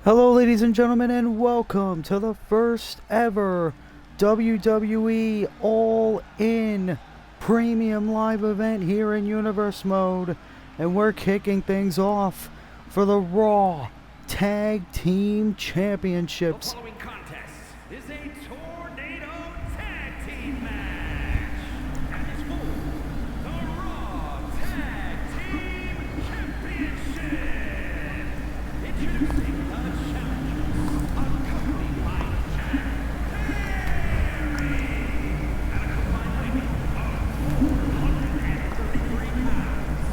Hello ladies and gentlemen, and welcome to the first ever WWE All In premium live event here in Universe Mode. And we're kicking things off for the Raw Tag Team Championships. The following contest is a tornado tag team match and is for the Raw Tag Team Championship. Introducing the challengers, accompanied by Jack Perry at a combined weight of 433 pounds.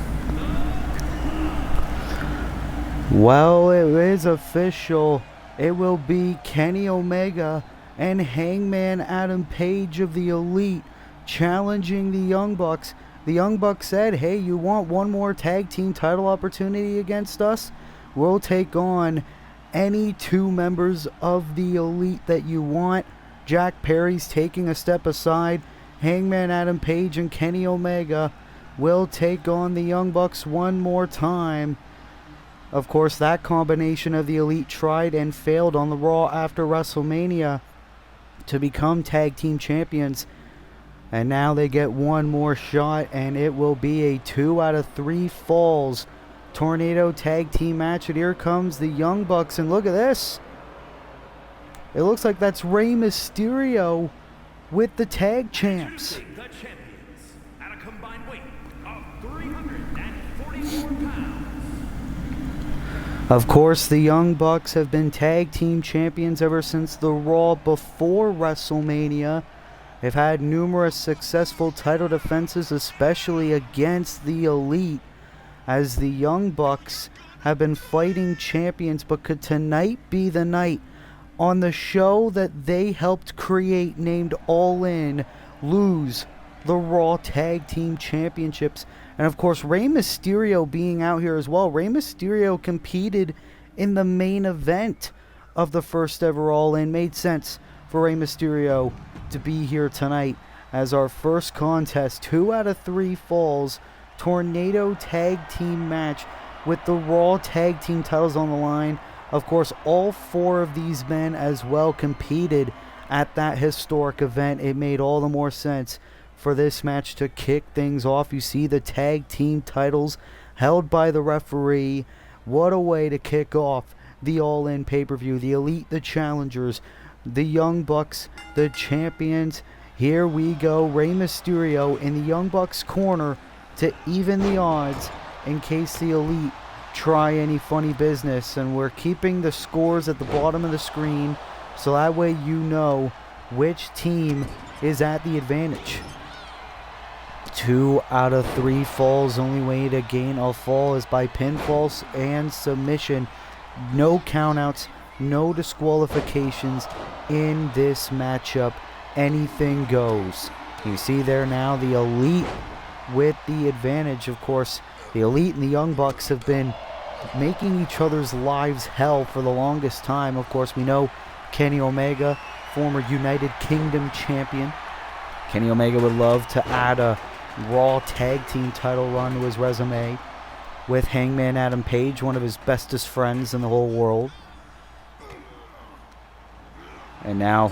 Well, it is official. It will be Kenny Omega and Hangman Adam Page of the Elite challenging the Young Bucks. The Young Bucks said, hey, you want one more tag team title opportunity against us? We'll take on any two members of the Elite that you want. Jack Perry's taking a step aside. Hangman Adam Page and Kenny Omega will take on the Young Bucks one more time. Of course, that combination of the Elite tried and failed on the Raw after WrestleMania to become tag team champions. And now they get one more shot, and it will be a 2 out of 3 falls tornado tag team match. And here comes the Young Bucks, and look at this. It looks like that's Rey Mysterio with the tag champs. Introducing the champions at a combined weight of 344 pounds. Of course, the Young Bucks have been tag team champions ever since the Raw before WrestleMania. They've had numerous successful title defenses, especially against the Elite, as the Young Bucks have been fighting champions. But could tonight be the night on the show that they helped create, named All In, lose the Raw Tag Team Championships? And of course, Rey Mysterio being out here as well. Rey Mysterio competed in the main event of the first ever All In. Made sense for Rey Mysterio to be here tonight as our first contest. 2 out of 3 falls tornado tag team match with the Raw Tag Team titles on the line. Of course, all 4 of these men as well competed at that historic event. It made all the more sense for this match to kick things off. You see the tag team titles held by the referee. What a way to kick off the All In pay-per-view. The Elite, the challengers, the Young Bucks, the champions. Here we go. Rey Mysterio in the Young Bucks corner to even the odds in case the Elite try any funny business. And we're keeping the scores at the bottom of the screen so that way you know which team is at the advantage. 2 out of 3 falls. Only way to gain a fall is by pinfall and submission. No countouts, no disqualifications in this matchup. Anything goes. You see there now the Elite with the advantage. Of course, the Elite and the Young Bucks have been making each other's lives hell for the longest time. Of course, we know Kenny Omega, former United Kingdom champion. Kenny Omega would love to add a Raw Tag Team title run to his resume with Hangman Adam Page, one of his bestest friends in the whole world. And now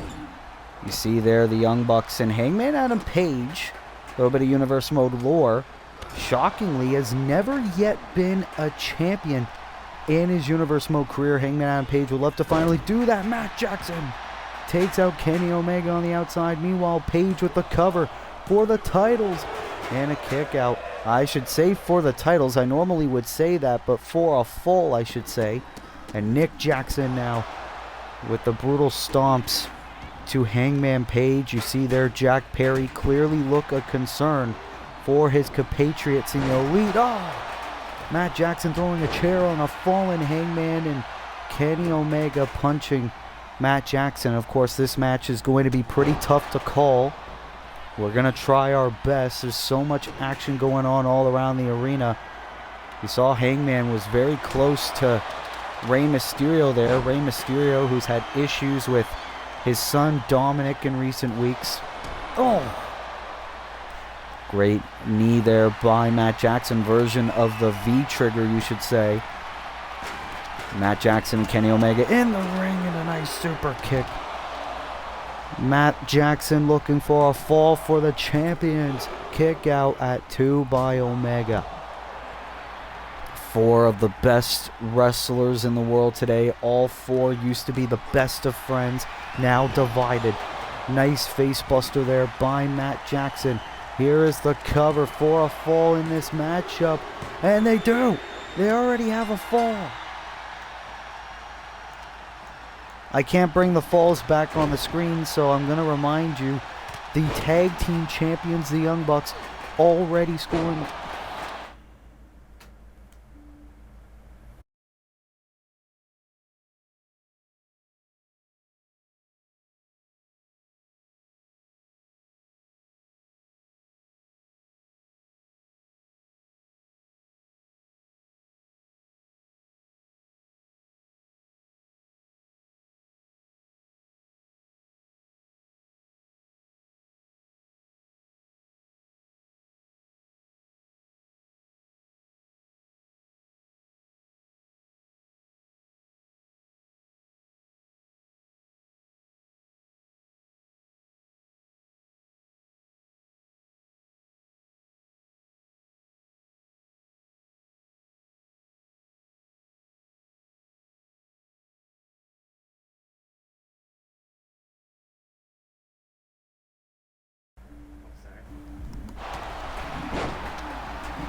you see there the Young Bucks and Hangman Adam Page. A little bit of Universe Mode lore. Shockingly, has never yet been a champion in his Universe Mode career. Hangman Adam Page would love to finally do that. Matt Jackson takes out Kenny Omega on the outside. Meanwhile, Page with the cover for the titles. And a kick out. I should say for the titles. I normally would say that, but for a fall, I should say. And Nick Jackson now with the brutal stomps to Hangman Page. You see there Jack Perry clearly look a concern for his compatriots in the Elite. Oh! Matt Jackson throwing a chair on a fallen Hangman, and Kenny Omega punching Matt Jackson. Of course, this match is going to be pretty tough to call. We're going to try our best. There's so much action going on all around the arena. You saw Hangman was very close to Rey Mysterio there. Rey Mysterio, who's had issues with his son Dominic in recent weeks. Oh! Great knee there by Matt Jackson, version of the V-trigger, you should say. Matt Jackson and Kenny Omega in the ring, and a nice super kick. Matt Jackson looking for a fall for the champions. Kick out at 2 by Omega. 4 of the best wrestlers in the world today. All 4 used to be the best of friends, now divided. Nice face buster there by Matt Jackson. Here is the cover for a fall in this matchup. And they do. They already have a fall. I can't bring the falls back on the screen, so I'm going to remind you, the tag team champions, the Young Bucks, already scoring.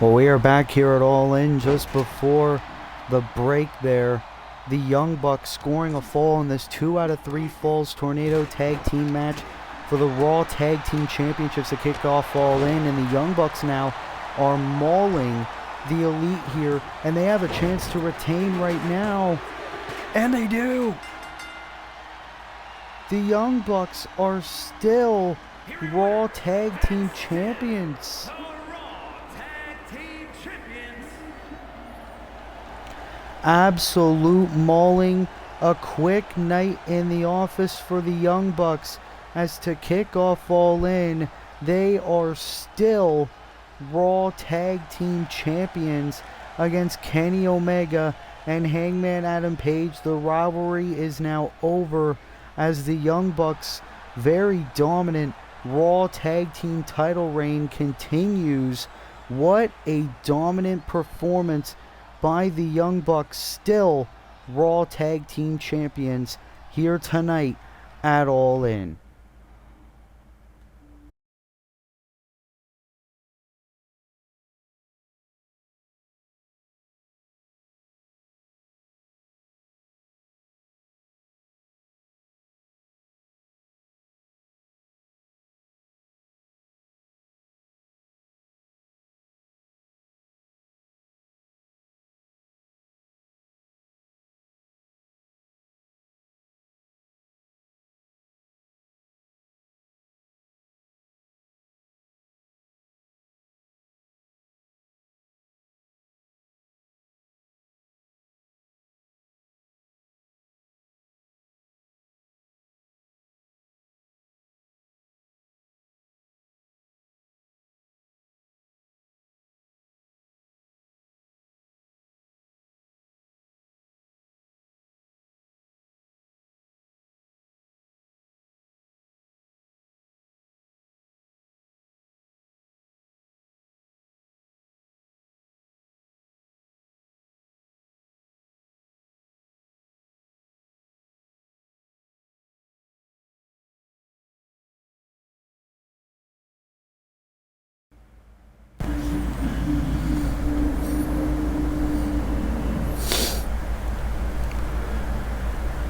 Well, we are back here at All In just before the break there. The Young Bucks scoring a fall in this 2 out of 3 falls tornado tag team match for the Raw Tag Team Championships to kick off All In. And the Young Bucks now are mauling the Elite here, and they have a chance to retain right now. And they do! The Young Bucks are still Raw Tag Team Champions. Absolute mauling, a quick night in the office for the Young Bucks, as to kick off All In, they are still Raw Tag Team Champions against Kenny Omega and Hangman Adam Page. The rivalry is now over, as the Young Bucks' very dominant Raw Tag Team title reign continues. What a dominant performance by the Young Bucks, still Raw Tag Team Champions here tonight at All In.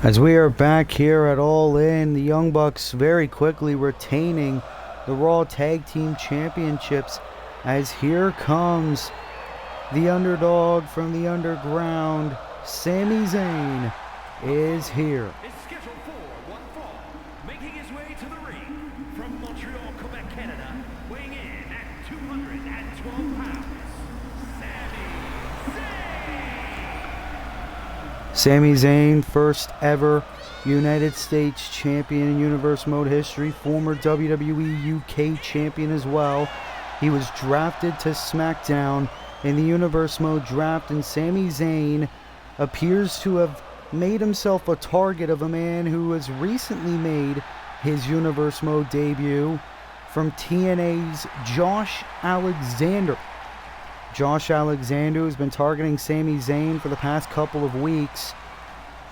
As we are back here at All In, the Young Bucks very quickly retaining the Raw Tag Team Championships, as here comes the underdog from the underground, Sami Zayn, is here. Is scheduled for one fall, making his way to the ring from Montreal, Quebec, Canada, weighing in at 212 pounds, Sami Zayn, first ever United States champion in Universe Mode history, former WWE UK champion as well. He was drafted to SmackDown in the Universe Mode draft, and Sami Zayn appears to have made himself a target of a man who has recently made his Universe Mode debut, from TNA's Josh Alexander. Josh Alexander has been targeting Sami Zayn for the past couple of weeks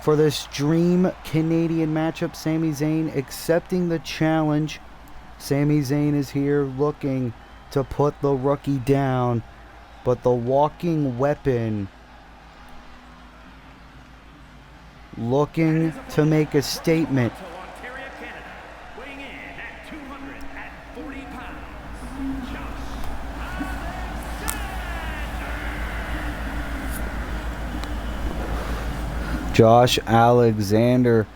for this dream Canadian matchup. Sami Zayn accepting the challenge. Sami Zayn is here looking to put the rookie down, but the walking weapon looking to make a statement. Ontario, Canada, weighing in at 240 pounds, Josh Alexander,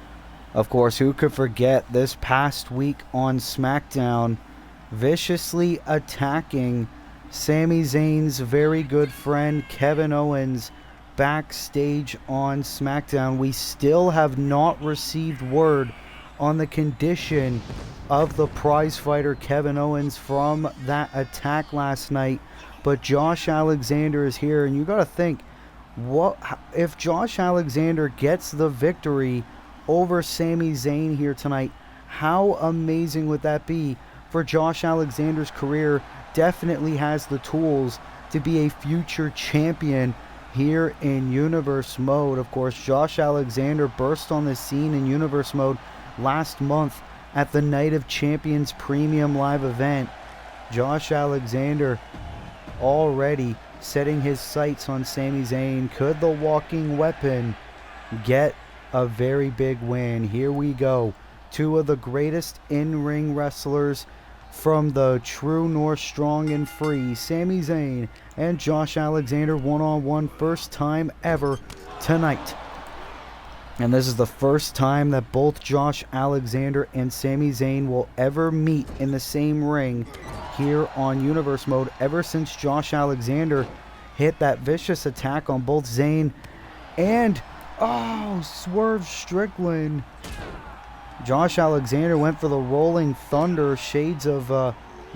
of course, who could forget this past week on SmackDown, viciously attacking Sami Zayn's very good friend Kevin Owens backstage on SmackDown. We still have not received word on the condition of the prize fighter Kevin Owens from that attack last night, but Josh Alexander is here, and you got to think, what if Josh Alexander gets the victory over Sami Zayn here tonight? How amazing would that be for Josh Alexander's career? Definitely has the tools to be a future champion here in Universe Mode. Of course, Josh Alexander burst on the scene in Universe Mode last month at the Night of Champions Premium Live event. Josh Alexander already setting his sights on Sami Zayn. Could the walking weapon get a very big win? Here we go. Two of the greatest in-ring wrestlers from the True North Strong and Free, Sami Zayn and Josh Alexander, one-on-one, first time ever tonight. And this is the first time that both Josh Alexander and Sami Zayn will ever meet in the same ring here on Universe Mode, ever since Josh Alexander hit that vicious attack on both Zayn and, Swerve Strickland. Josh Alexander went for the Rolling Thunder, shades of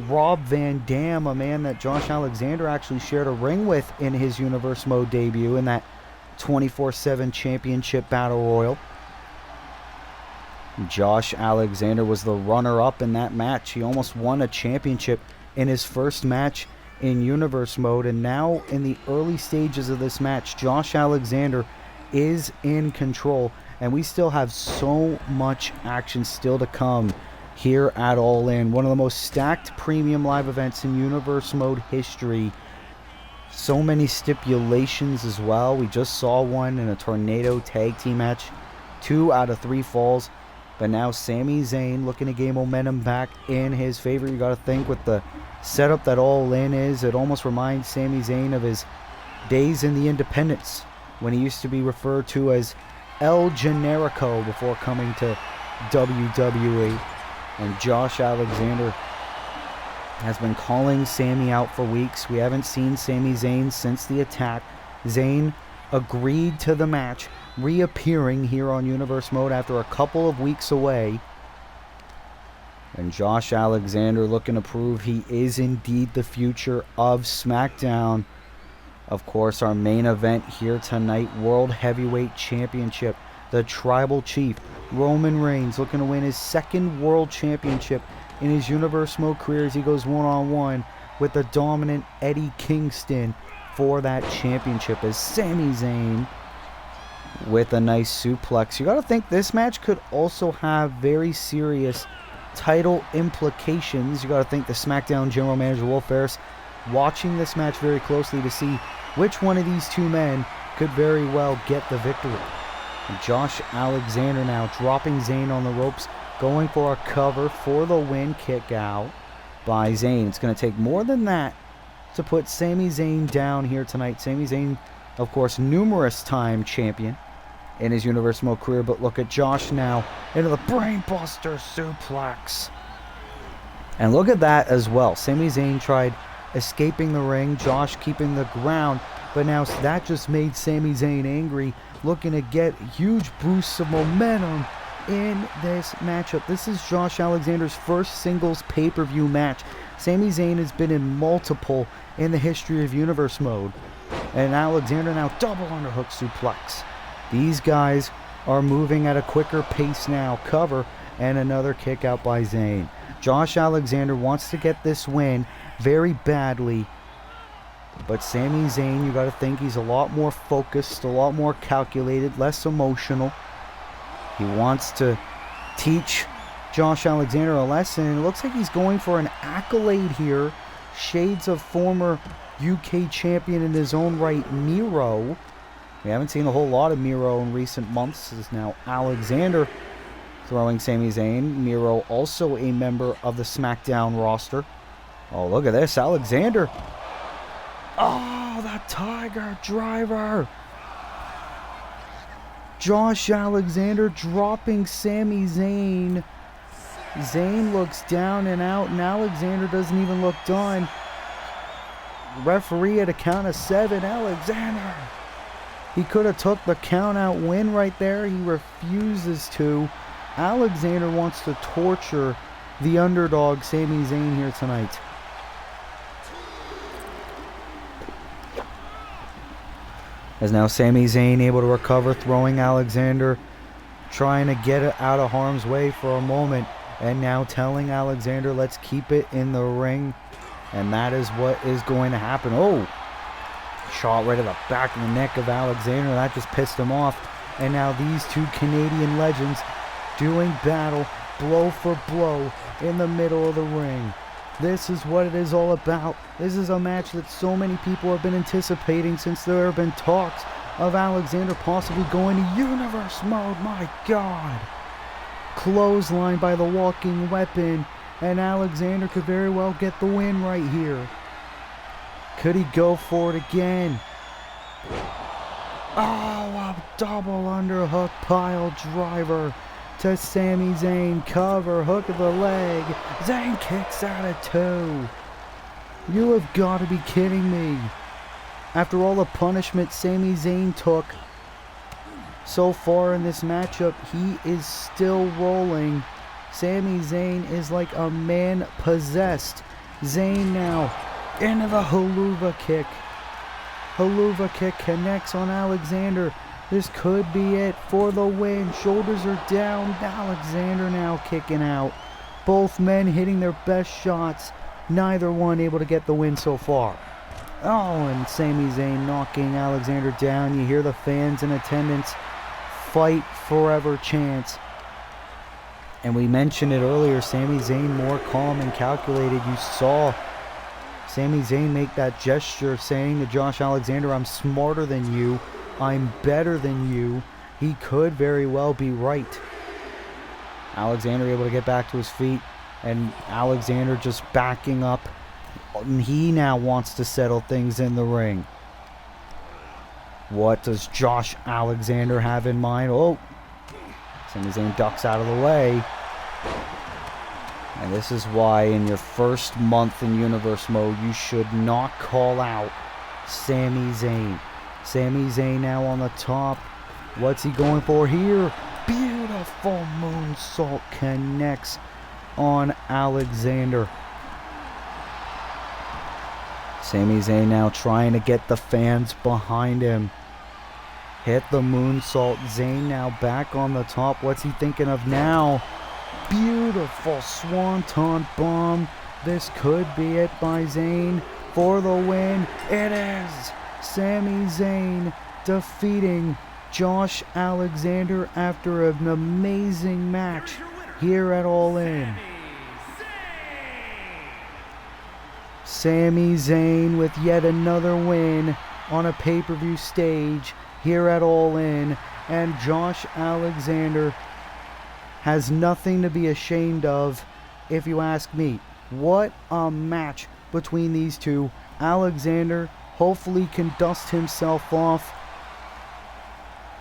Rob Van Dam, a man that Josh Alexander actually shared a ring with in his Universe Mode debut in that 24/7 Championship Battle Royal. Josh Alexander was the runner-up in that match. He almost won a championship in his first match in Universe Mode, and now in the early stages of this match, Josh Alexander is in control, and we still have so much action still to come here at All In, one of the most stacked premium live events in Universe Mode history. So many stipulations as well. We just saw one in a Tornado tag team match, 2 out of 3 falls. But now Sami Zayn looking to gain momentum back in his favor. You got to think with the setup that All In is, it almost reminds Sami Zayn of his days in the Independents when he used to be referred to as El Generico before coming to WWE. And Josh Alexander has been calling Sami out for weeks. We haven't seen Sami Zayn since the attack. Zayn agreed to the match, reappearing here on Universe Mode after a couple of weeks away. And Josh Alexander looking to prove he is indeed the future of SmackDown. Of course, our main event here tonight, World Heavyweight Championship. The Tribal Chief, Roman Reigns, looking to win his second World Championship in his Universe Mode career as he goes one-on-one with the dominant Eddie Kingston for that championship, as Sami Zayn with a nice suplex. You got to think this match could also have very serious title implications. You got to think the SmackDown General Manager Will Ferris watching this match very closely to see which one of these two men could very well get the victory. And Josh Alexander now dropping Zayn on the ropes, going for a cover for the win, kick out by Zayn. It's going to take more than that to put Sami Zayn down here tonight. Sami Zayn, of course, numerous time champion in his Universe Mode career, but look at Josh now into the brainbuster suplex. And look at that as well. Sami Zayn tried escaping the ring, Josh keeping the ground, but now that just made Sami Zayn angry, looking to get huge boosts of momentum in this matchup. This is Josh Alexander's first singles pay-per-view match. Sami Zayn has been in multiple in the history of Universe Mode. And Alexander now double underhook suplex. These guys are moving at a quicker pace now. Cover and another kick out by Zayn. Josh Alexander wants to get this win very badly. But Sami Zayn, you got to think he's a lot more focused, a lot more calculated, less emotional. He wants to teach Josh Alexander a lesson. And it looks like he's going for an accolade here. Shades of former UK champion in his own right, Miro. We haven't seen a whole lot of Miro in recent months. This is now Alexander throwing Sami Zayn. Miro also a member of the SmackDown roster. Oh, look at this. Alexander. Oh, the Tiger Driver. Josh Alexander dropping Sami Zayn. Zayn looks down and out, and Alexander doesn't even look done. Referee at a count of 7. Alexander. He could have took the count out win right there. He refuses to. Alexander wants to torture the underdog Sami Zayn here tonight. As now Sami Zayn able to recover, throwing Alexander, trying to get it out of harm's way for a moment, and now telling Alexander, let's keep it in the ring. And that is what is going to happen. Oh, shot right at the back of the neck of Alexander. That just pissed him off. And now these two Canadian legends doing battle, blow for blow, in the middle of the ring. This is what it is all about. This is a match that so many people have been anticipating since there have been talks of Alexander possibly going to universe mode. My God. Clothesline by the walking weapon. And Alexander could very well get the win right here. Could he go for it again? Oh, a double underhook pile driver to Sami Zayn. Cover, hook of the leg. Zayn kicks out at 2. You have got to be kidding me. After all the punishment Sami Zayn took so far in this matchup, he is still rolling. Sami Zayn is like a man possessed. Zayn now into the haluva kick. Haluva kick connects on Alexander. This could be it for the win. Shoulders are down. Alexander now kicking out. Both men hitting their best shots. Neither one able to get the win so far. Oh, and Sami Zayn knocking Alexander down. You hear the fans in attendance. Fight forever chants. And we mentioned it earlier, Sami Zayn more calm and calculated. You saw Sami Zayn make that gesture saying to Josh Alexander, I'm smarter than you. I'm better than you. He could very well be right. Alexander able to get back to his feet. And Alexander just backing up. And he now wants to settle things in the ring. What does Josh Alexander have in mind? Oh, Sami Zayn ducks out of the way. And this is why in your first month in Universe Mode, you should not call out Sami Zayn. Sami Zayn now on the top. What's he going for here? Beautiful moonsault connects on Alexander. Sami Zayn now trying to get the fans behind him. Hit the moonsault. Zayn now back on the top. What's he thinking of now? Beautiful swanton bomb. This could be it by Zayn for the win. It is Sami Zayn defeating Josh Alexander after an amazing match here at All In. Sami Zayn with yet another win on a pay-per-view stage here at All In, and Josh Alexander has nothing to be ashamed of, if you ask me. What a match between these two. Alexander hopefully can dust himself off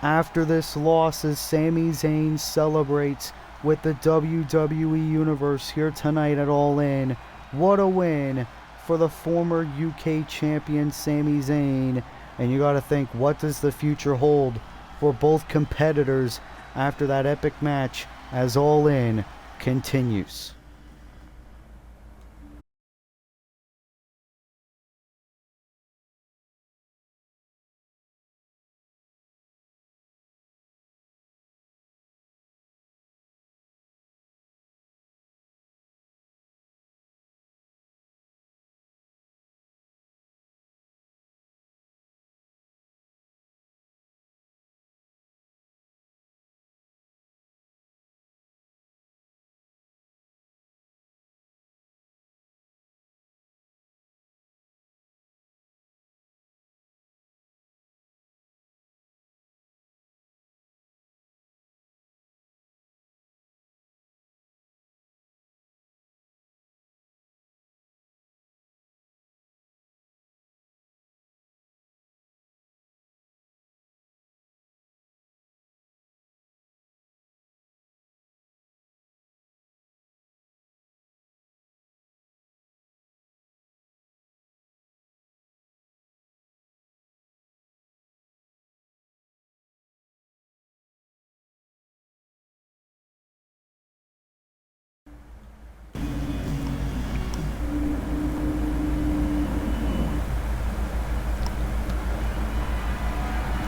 after this loss as Sami Zayn celebrates with the WWE Universe here tonight at All In. What a win for the former UK champion Sami Zayn. And you got to think, what does the future hold for both competitors after that epic match as All In continues?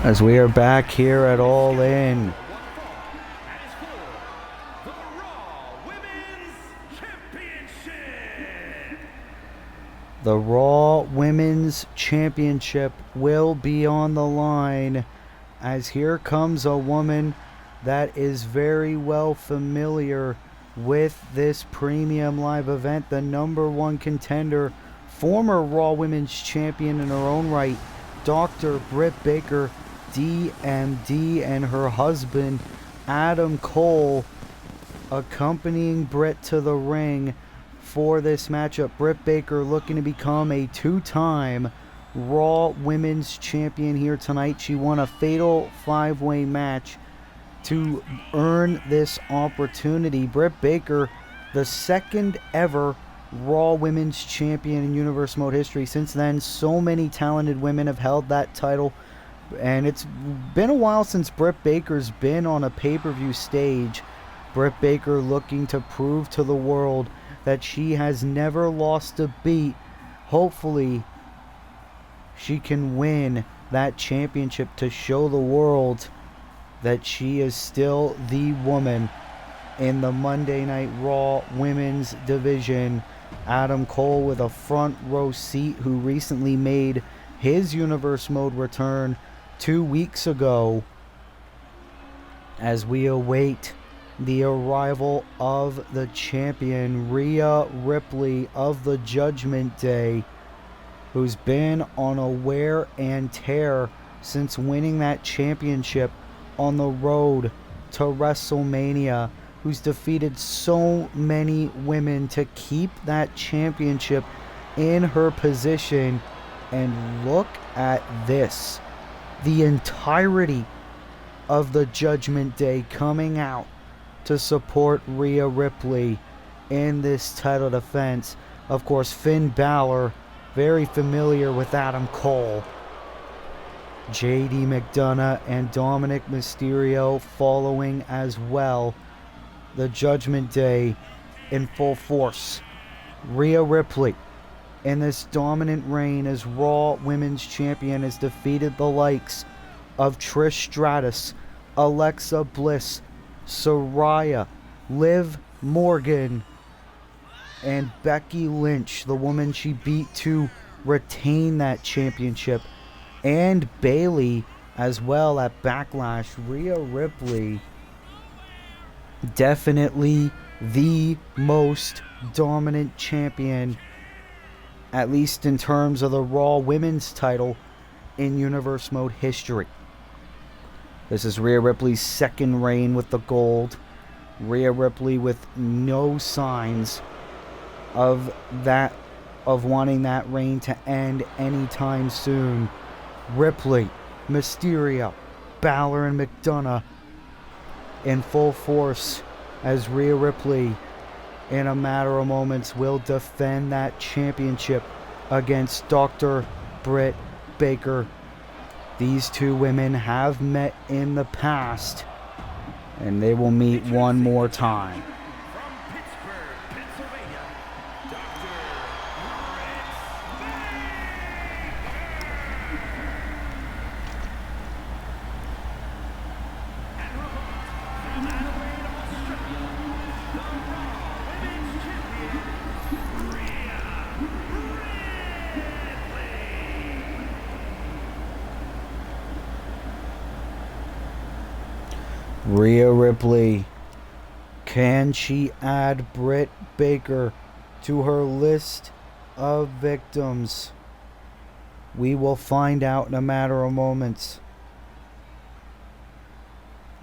As we are back here at All In. That is for the Raw Women's Championship. The Raw Women's Championship will be on the line, as here comes a woman that is very well familiar with this premium live event. The #1 contender, former Raw Women's Champion in her own right, Dr. Britt Baker, DMD, and her husband, Adam Cole, accompanying Britt to the ring for this matchup. Britt Baker looking to become a 2-time Raw Women's Champion here tonight. She won a fatal 5-way match to earn this opportunity. Britt Baker, the second ever Raw Women's Champion in Universe Mode history. Since then, so many talented women have held that title, and it's been a while since Britt Baker's been on a pay-per-view stage. Britt Baker looking to prove to the world that she has never lost a beat. Hopefully, she can win that championship to show the world that she is still the woman in the Monday Night Raw Women's Division. Adam Cole with a front row seat, who recently made his Universe Mode return 2 weeks ago, as we await the arrival of the champion, Rhea Ripley of the Judgment Day, who's been on a wear and tear since winning that championship on the road to WrestleMania, who's defeated so many women to keep that championship in her possession. And look at this. The entirety of the Judgment Day coming out to support Rhea Ripley in this title defense. Of course, Finn Balor, very familiar with Adam Cole. JD McDonough and Dominic Mysterio following as well. The Judgment Day in full force. Rhea Ripley, in this dominant reign as Raw Women's Champion, has defeated the likes of Trish Stratus, Alexa Bliss, Saraya, Liv Morgan, and Becky Lynch, the woman she beat to retain that championship, and Bayley as well at Backlash. Rhea Ripley, definitely the most dominant champion, at least in terms of the Raw Women's title in Universe Mode history. This is Rhea Ripley's second reign with the gold. Rhea Ripley with no signs of wanting that reign to end anytime soon. Ripley, Mysterio, Balor, and McDonough in full force, as Rhea Ripley, in a matter of moments, will defend that championship against Dr. Britt Baker. These two women have met in the past, and they will meet one more time. From Pittsburgh, Pennsylvania, Dr. And from Adelaide, Australia, the Raw Women's Champion, Rhea Ripley, can she add Britt Baker to her list of victims? We will find out in a matter of moments.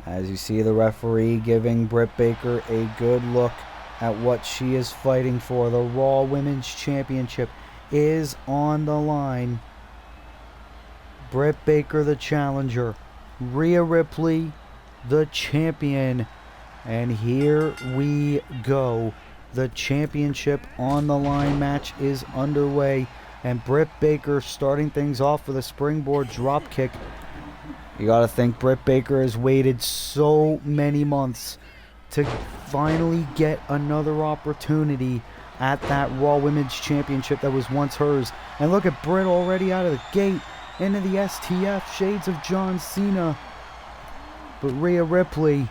As you see the referee giving Britt Baker a good look at what she is fighting for. The Raw Women's Championship is on the line. Britt Baker, the challenger. Rhea Ripley, the champion. And here we go. The championship on the line match is underway. And Britt Baker starting things off with a springboard drop kick. You gotta think Britt Baker has waited so many months to finally get another opportunity at that Raw Women's Championship that was once hers. And look at Britt already out of the gate, into the STF, shades of John Cena. But Rhea Ripley,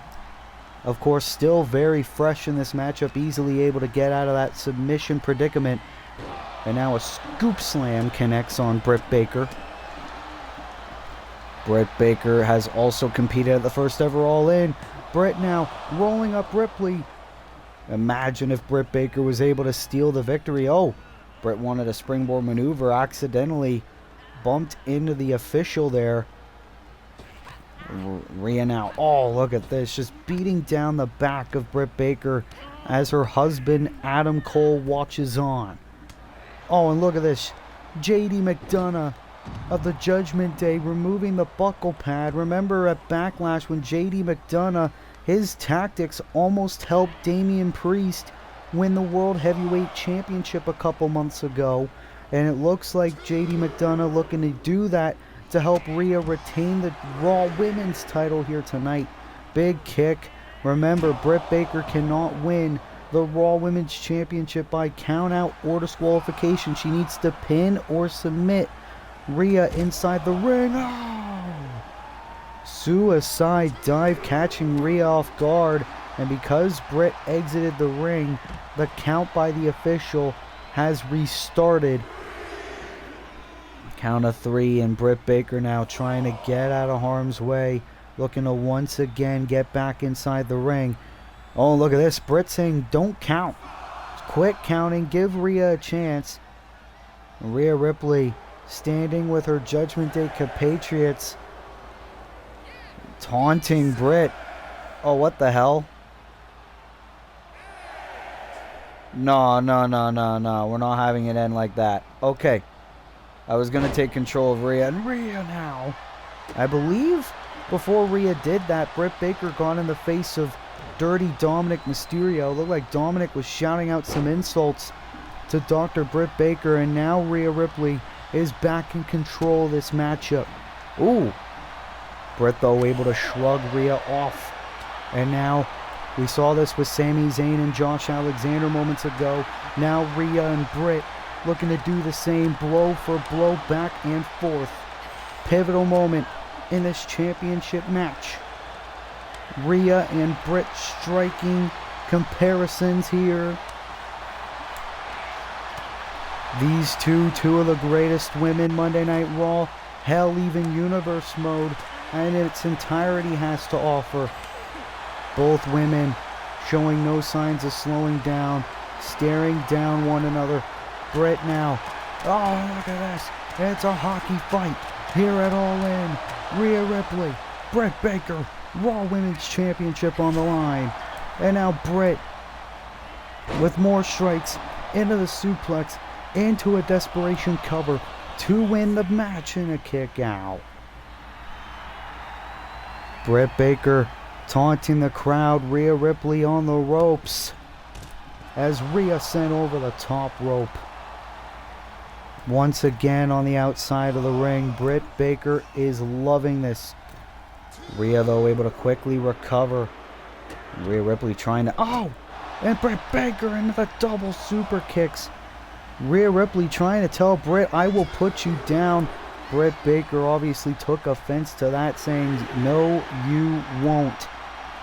of course, still very fresh in this matchup, easily able to get out of that submission predicament. And now a scoop slam connects on Britt Baker. Britt Baker has also competed at the first ever All In. Britt now rolling up Ripley. Imagine if Britt Baker was able to steal the victory. Oh, Britt wanted a springboard maneuver, accidentally bumped into the official there. Rhea now, oh, look at this, just beating down the back of Britt Baker as her husband Adam Cole watches on. Oh, and look at this, JD McDonough of the Judgment Day removing the buckle pad. Remember at Backlash when JD McDonough, his tactics almost helped Damian Priest win the World Heavyweight Championship a couple months ago. And it looks like JD McDonough looking to do that to help Rhea retain the Raw Women's title here tonight. Big kick. Remember, Britt Baker cannot win the Raw Women's Championship by count out or disqualification. She needs to pin or submit Rhea inside the ring. Oh! Suicide dive catching Rhea off guard. And because Britt exited the ring, the count by the official has restarted. Count of 3, and Britt Baker now trying to get out of harm's way, looking to once again get back inside the ring. Oh, look at this. Britt saying, don't count. Quit counting. Give Rhea a chance. Rhea Ripley standing with her Judgment Day compatriots, taunting Britt. Oh, what the hell? No. We're not having it end like that. Okay. I was going to take control of Rhea, and Rhea now. I believe before Rhea did that, Britt Baker got in the face of Dirty Dominic Mysterio. It looked like Dominic was shouting out some insults to Dr. Britt Baker, and now Rhea Ripley is back in control of this matchup. Ooh. Britt, though, able to shrug Rhea off. And now we saw this with Sami Zayn and Josh Alexander moments ago. Now Rhea and Britt looking to do the same, blow for blow, back and forth. Pivotal moment in this championship match. Rhea and Britt striking comparisons here. These two of the greatest women Monday Night Raw, hell, even Universe mode, and its entirety has to offer. Both women showing no signs of slowing down, staring down one another. Britt now. Oh, look at this. It's a hockey fight here at All In. Rhea Ripley, Britt Baker, Raw Women's Championship on the line. And now Britt with more strikes into the suplex, into a desperation cover to win the match in a kick out. Britt Baker taunting the crowd. Rhea Ripley on the ropes as Rhea sent over the top rope. Once again on the outside of the ring, Britt Baker is loving this. Rhea, though, able to quickly recover. Rhea Ripley trying to... Oh! And Britt Baker into the double super kicks. Rhea Ripley trying to tell Britt, I will put you down. Britt Baker obviously took offense to that, saying, no, you won't.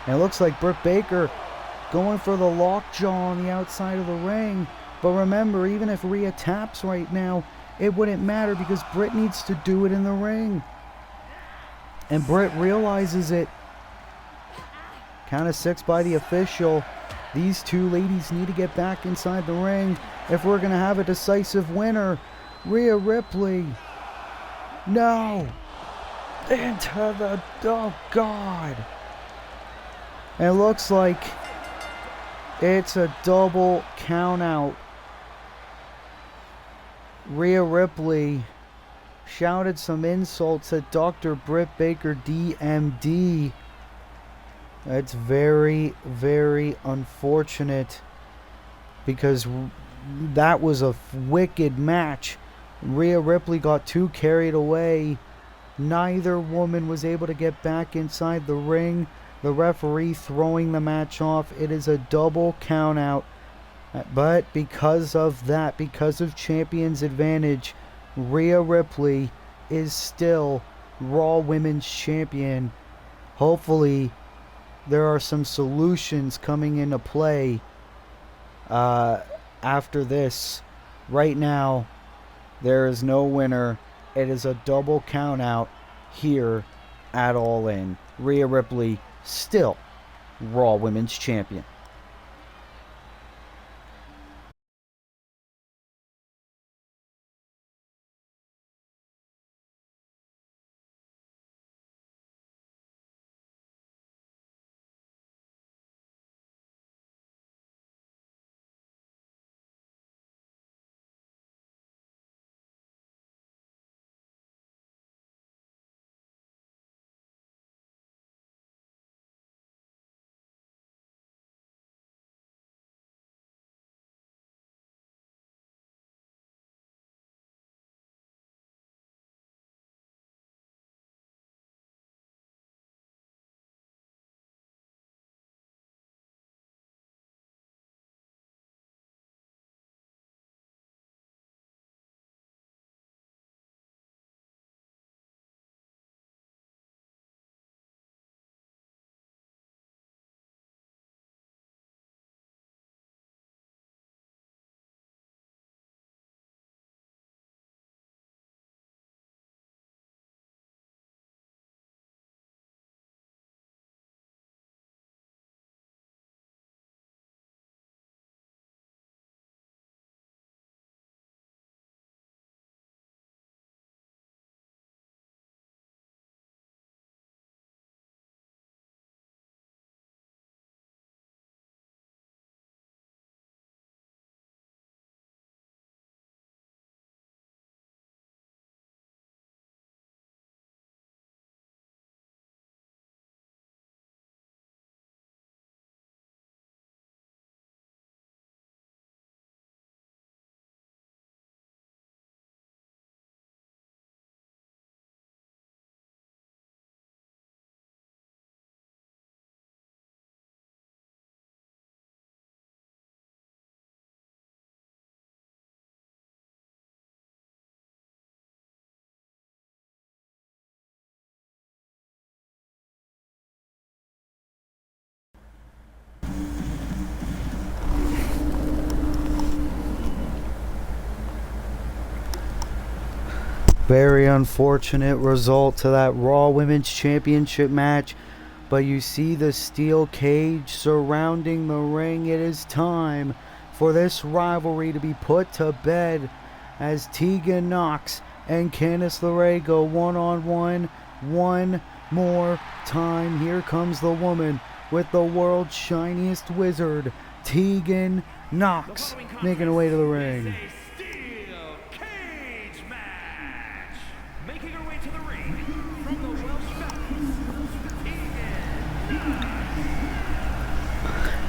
And it looks like Britt Baker going for the lockjaw on the outside of the ring. But remember, even if Rhea taps right now, it wouldn't matter because Britt needs to do it in the ring. And Britt realizes it. Count of 6 by the official. These two ladies need to get back inside the ring if we're going to have a decisive winner. Rhea Ripley. No. Into the... Oh, God. And it looks like it's a double count out. Rhea Ripley shouted some insults at Dr. Britt Baker, DMD. That's very, very unfortunate because that was a wicked match. Rhea Ripley got too carried away. Neither woman was able to get back inside the ring. The referee throwing the match off. It is a double count out. But because of that, because of champion's advantage, Rhea Ripley is still Raw Women's Champion. Hopefully, there are some solutions coming into play after this. Right now, there is no winner. It is a double count out here at All In. Rhea Ripley still Raw Women's Champion. Very unfortunate result to that Raw Women's Championship match. But you see the steel cage surrounding the ring. It is time for this rivalry to be put to bed as Tegan Nox and Candice LeRae go one-on-one one more time. Here comes the woman with the world's shiniest wizard, Tegan Nox, making her way to the ring.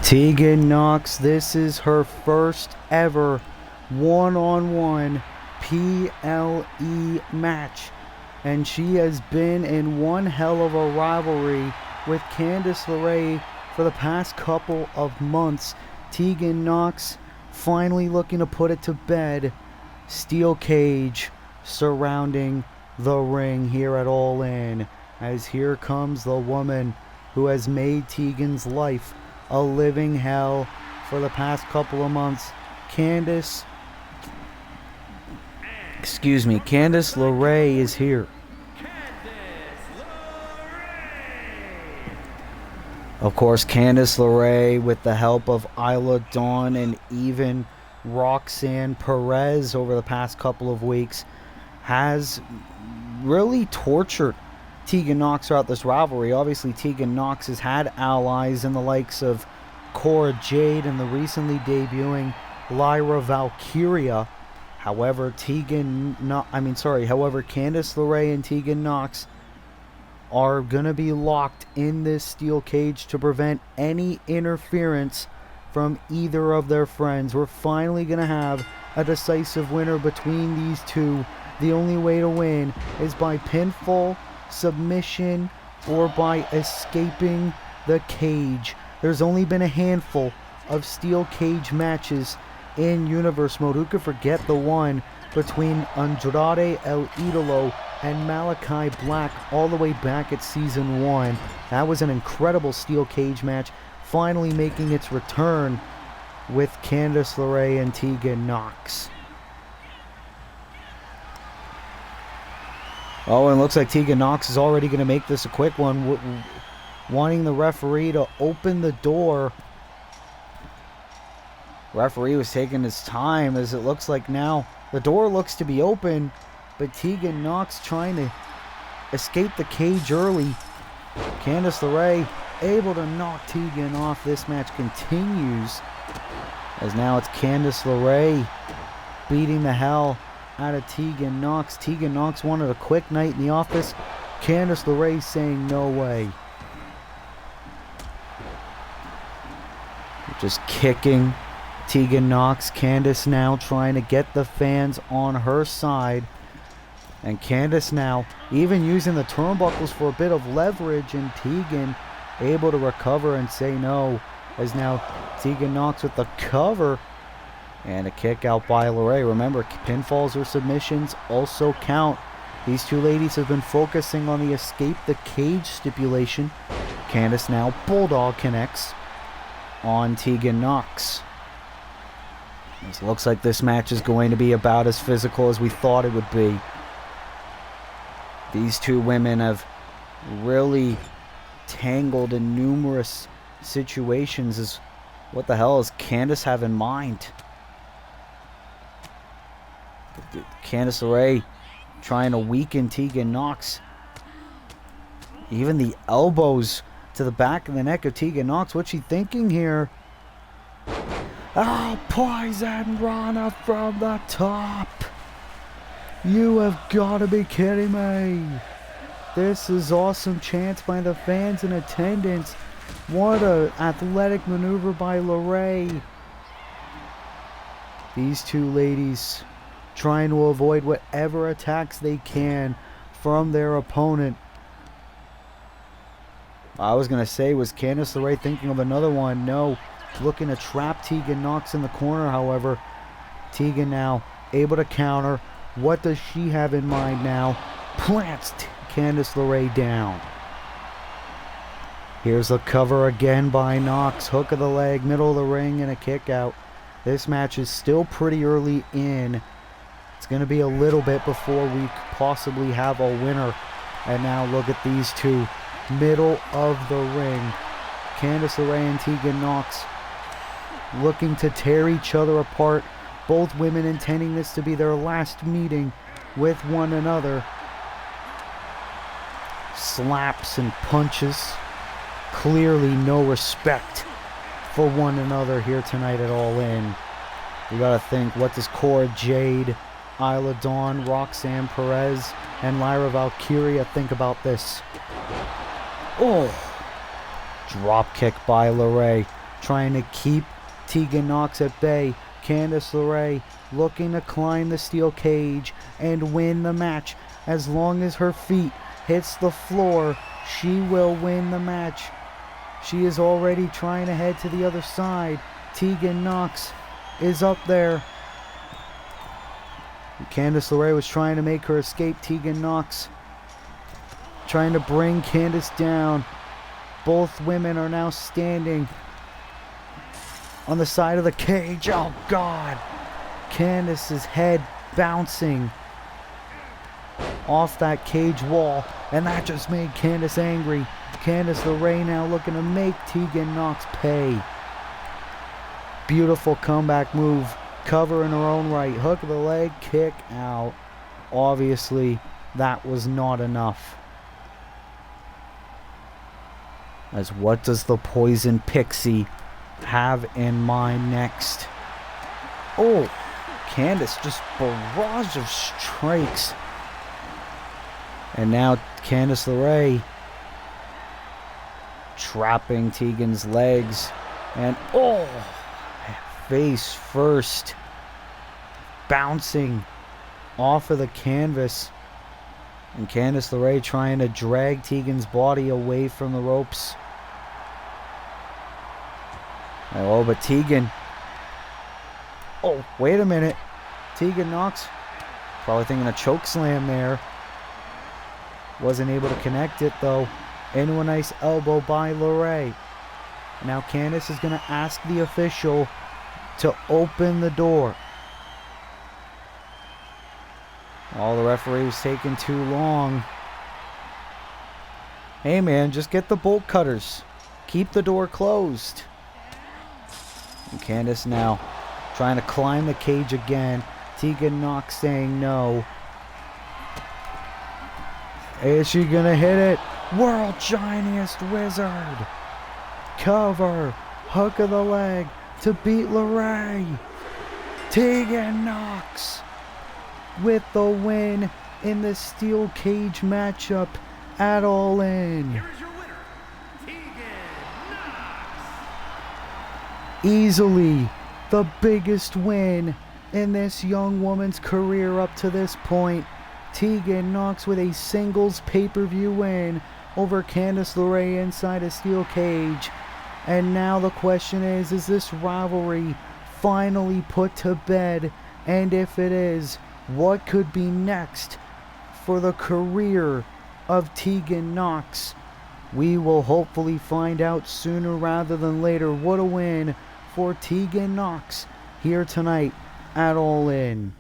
Tegan Nox, this is her first ever one-on-one PLE match, and she has been in one hell of a rivalry with Candice LeRae for the past couple of months. Tegan Nox finally looking to put it to bed. Steel cage surrounding the ring here at All In, as here comes the woman who has made Tegan's life a living hell for the past couple of months. Candice LeRae is here. Of course, Candice LeRae, with the help of Isla Dawn and even Roxanne Perez over the past couple of weeks, has really tortured Tegan Nox throughout this rivalry. Obviously, Tegan Nox has had allies in the likes of Cora Jade and the recently debuting Lyra Valkyria. However, Candice LeRae and Tegan Nox are going to be locked in this steel cage to prevent any interference from either of their friends. We're finally going to have a decisive winner between these two. The only way to win is by pinfall, submission, or by escaping the cage. There's only been a handful of steel cage matches in Universe Mode. Who could forget the one between Andrade El Idolo and Malachi Black all the way back at season 1. That was an incredible steel cage match, finally making its return with Candice LeRae and Tegan Knox. Oh, and it looks like Tegan Knox is already going to make this a quick one, wanting the referee to open the door. Referee was taking his time, as it looks like now the door looks to be open, but Tegan Knox trying to escape the cage early. Candice LeRae able to knock Tegan off. This match continues, as now it's Candice LeRae beating the hell out of Tegan Knox. Tegan Knox wanted a quick night in the office. Candice LeRae saying no way. Just kicking Tegan Knox. Candice now trying to get the fans on her side. And Candice now even using the turnbuckles for a bit of leverage, and Tegan able to recover and say no, as now Tegan Knox with the cover and a kick out by LeRae. Remember, pinfalls or submissions also count. These two ladies have been focusing on the escape the cage stipulation. Candice now bulldog connects on Tegan Knox. It looks like this match is going to be about as physical as we thought it would be. These two women have really tangled in numerous situations. As what the hell does Candice have in mind? Candice LeRae trying to weaken Tegan Knox. Even the elbows to the back of the neck of Tegan Knox. What's she thinking here? Oh, poison Rana from the top. You have got to be kidding me. This is awesome chants by the fans in attendance. What a athletic maneuver by LeRae. These two ladies trying to avoid whatever attacks they can from their opponent. I was going to say, was Candice LeRae thinking of another one? No. Looking to trap Tegan Knox in the corner, however. Tegan now able to counter. What does she have in mind now? Plants Candice LeRae down. Here's the cover again by Knox. Hook of the leg, middle of the ring, and a kick out. This match is still pretty early in. It's going to be a little bit before we possibly have a winner. And now look at these two. Middle of the ring. Candice LeRae and Tegan Knox looking to tear each other apart. Both women intending this to be their last meeting with one another. Slaps and punches. Clearly no respect for one another here tonight at All In. We gotta think, what does Cora Jade, Isla Dawn, Roxanne Perez, and Lyra Valkyria think about this? Oh! Drop kick by LeRae, trying to keep Tegan Knox at bay. Candice LeRae looking to climb the steel cage and win the match. As long as her feet hits the floor, she will win the match. She is already trying to head to the other side. Tegan Knox is up there. Candice LeRae was trying to make her escape. Tegan Knox trying to bring Candice down. Both women are now standing on the side of the cage. Oh, God. Candice's head bouncing off that cage wall, and that just made Candice angry. Candice LeRae now looking to make Tegan Knox pay. Beautiful comeback move. Cover in her own right. Hook of the leg, kick out. Obviously, that was not enough. As what does the Poison Pixie have in mind next? Oh, Candice just barrage of strikes. And now Candice LeRae trapping Tegan's legs. And oh, face first. Bouncing off of the canvas. And Candice LeRae trying to drag Tegan's body away from the ropes. Oh, but Tegan. Oh, wait a minute. Tegan Knox probably thinking a choke slam there. Wasn't able to connect it though. Into a nice elbow by LeRae. Now Candice is going to ask the official to open the door. Oh, the referee was taking too long. Hey man, just get the bolt cutters. Keep the door closed. And Candice now trying to climb the cage again. Tegan Knox saying no. Is she gonna hit it? World Giantest Wizard. Cover. Hook of the leg to beat LeRae. Tegan Knox with the win in the steel cage matchup at All In. Here is your winner, Tegan Knox. Easily the biggest win in this young woman's career up to this point. Tegan Knox with a singles pay-per-view win over Candice LeRae inside a steel cage. And now the question is this rivalry finally put to bed? And if it is, what could be next for the career of Tegan Knox? We will hopefully find out sooner rather than later. What a win for Tegan Knox here tonight at All In.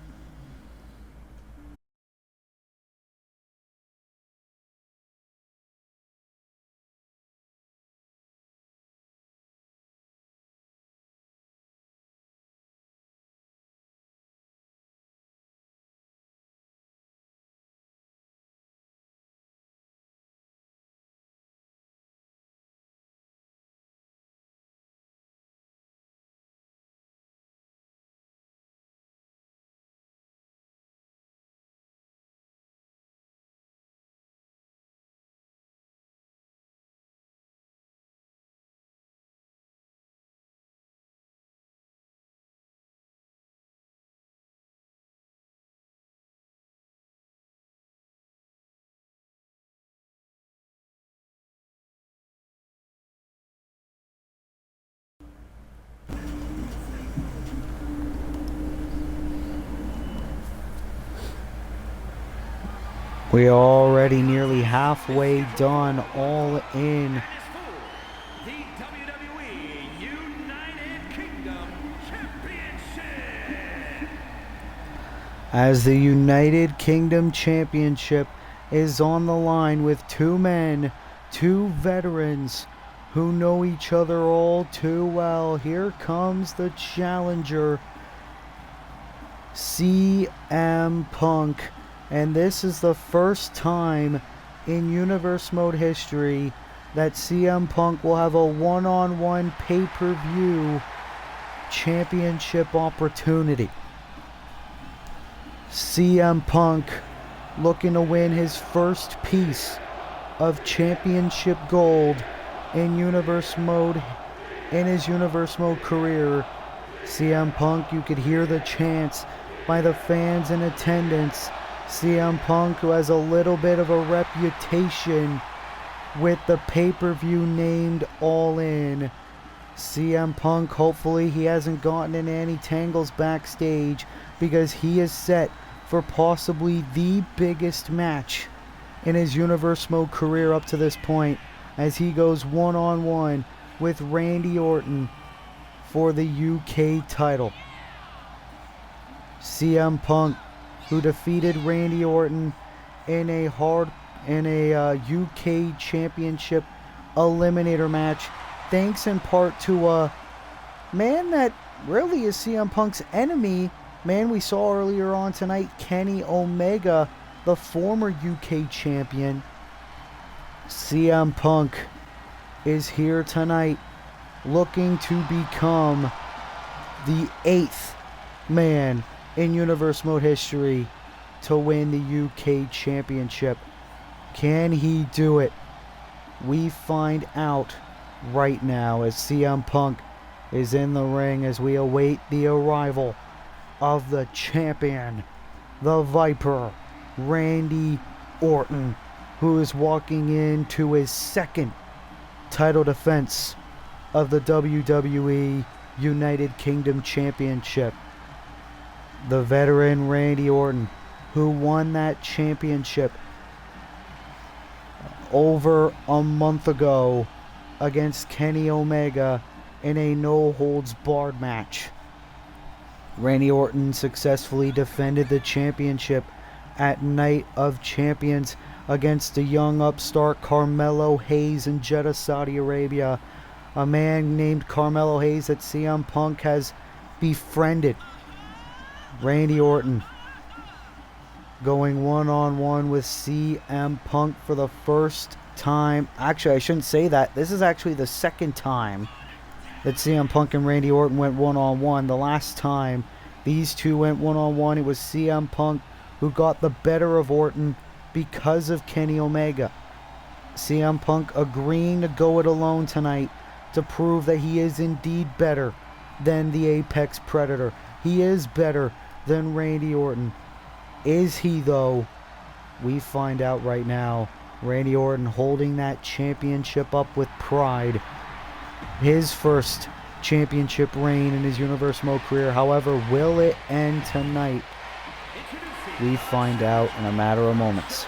We're already nearly halfway done All In. That is for the WWE United Kingdom Championship. As the United Kingdom Championship is on the line with two men, two veterans who know each other all too well. Here comes the challenger, CM Punk. And this is the first time in Universe Mode history that CM Punk will have a one-on-one pay-per-view championship opportunity. CM Punk looking to win his first piece of championship gold in Universe Mode in his Universe Mode career. CM Punk, you could hear the chants by the fans in attendance. CM Punk, who has a little bit of a reputation with the pay-per-view named All In. CM Punk, hopefully he hasn't gotten in any tangles backstage, because he is set for possibly the biggest match in his Universe Mode career up to this point, as he goes one-on-one with Randy Orton for the UK title. CM Punk, who defeated Randy Orton in a UK Championship Eliminator match, thanks in part to a man that really is CM Punk's enemy, man we saw earlier on tonight, Kenny Omega, the former UK champion. CM Punk is here tonight looking to become the 8th man in Universe Mode history to win the UK Championship. Can he do it? We find out right now as CM Punk is in the ring as we await the arrival of the champion, the Viper, Randy Orton, who is walking into his second title defense of the WWE United Kingdom Championship. The veteran Randy Orton, who won that championship over a month ago against Kenny Omega in a no-holds-barred match. Randy Orton successfully defended the championship at Night of Champions against the young upstart Carmelo Hayes in Jeddah, Saudi Arabia. A man named Carmelo Hayes that CM Punk has befriended. Randy Orton going one-on-one with CM Punk for the first time. Actually, I shouldn't say that. This is actually the second time that CM Punk and Randy Orton went one-on-one. The last time these two went one-on-one, it was CM Punk who got the better of Orton because of Kenny Omega. CM Punk agreeing to go it alone tonight to prove that he is indeed better than the Apex Predator. He is better than Randy Orton. Is he, though? We find out right now. Randy Orton holding that championship up with pride. His first championship reign in his Universe Mode career. However, will it end tonight? We find out in a matter of moments.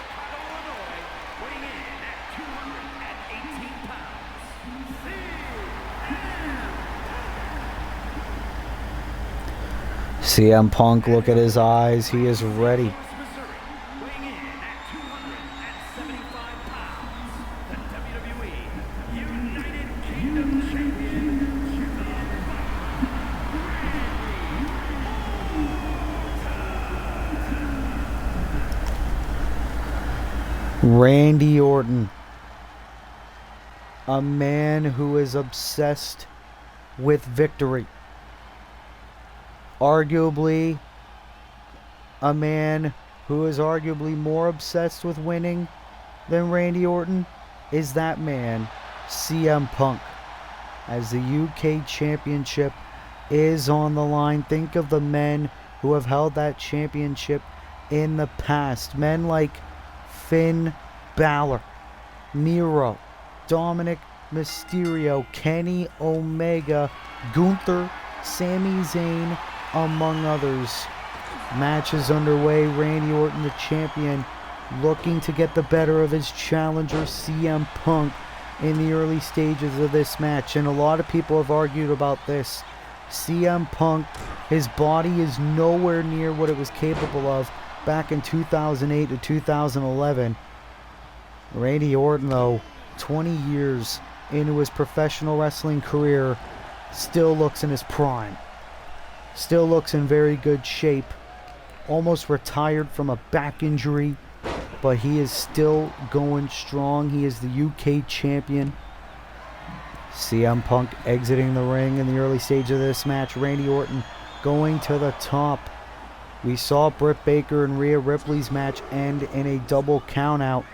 CM Punk, look at his eyes. He is ready. Randy Orton, a man who is obsessed with victory. Arguably, a man who is arguably more obsessed with winning than Randy Orton is that man, CM Punk. As the UK Championship is on the line, think of the men who have held that championship in the past. Men like Finn Balor, Miro, Dominic Mysterio, Kenny Omega, Gunther, Sami Zayn, among others. Matches underway. Randy Orton, the champion, looking to get the better of his challenger CM Punk in the early stages of this match. And a lot of people have argued about this. CM Punk, his body is nowhere near what it was capable of back in 2008 to 2011. Randy Orton, though, 20 years into his professional wrestling career, still looks in his prime. Still looks in very good shape. Almost retired from a back injury, but he is still going strong. He is the UK champion. CM Punk exiting the ring in the early stage of this match. Randy Orton going to the top. We saw Britt Baker and Rhea Ripley's match end in a double countout.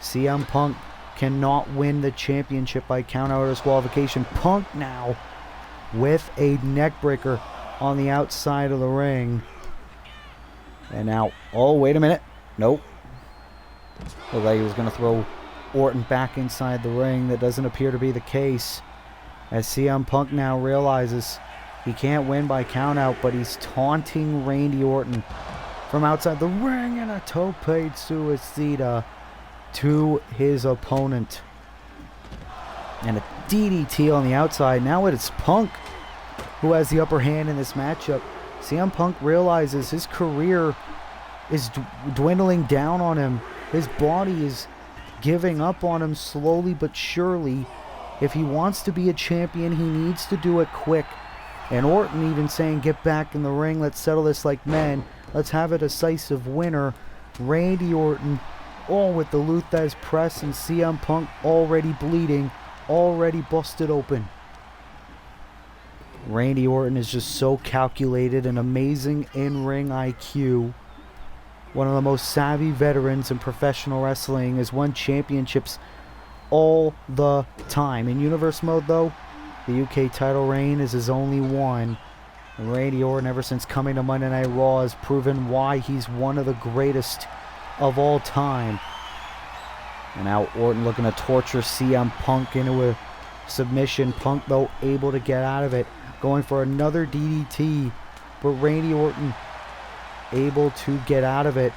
CM Punk cannot win the championship by countout or disqualification. Punk now with a neckbreaker on the outside of the ring. And now, oh, wait a minute. Nope. Looked like he was going to throw Orton back inside the ring. That doesn't appear to be the case, as CM Punk now realizes he can't win by countout, but he's taunting Randy Orton from outside the ring, and a tope suicida to his opponent. And a DDT on the outside. Now it's Punk who has the upper hand in this matchup. CM Punk realizes his career is dwindling down on him. His body is giving up on him slowly but surely. If he wants to be a champion, he needs to do it quick. And Orton even saying, get back in the ring, let's settle this like men, let's have a decisive winner. Randy Orton, all with the Lou Thesz press, and CM Punk already bleeding, already busted open. Randy Orton is just so calculated and amazing in-ring IQ. One of the most savvy veterans in professional wrestling, has won championships all the time. In Universe Mode, though, the UK title reign is his only one. And Randy Orton, ever since coming to Monday Night Raw, has proven why he's one of the greatest of all time. And now Orton looking to torture CM Punk into a submission. Punk, though, able to get out of it. Going for another DDT. But Randy Orton able to get out of it.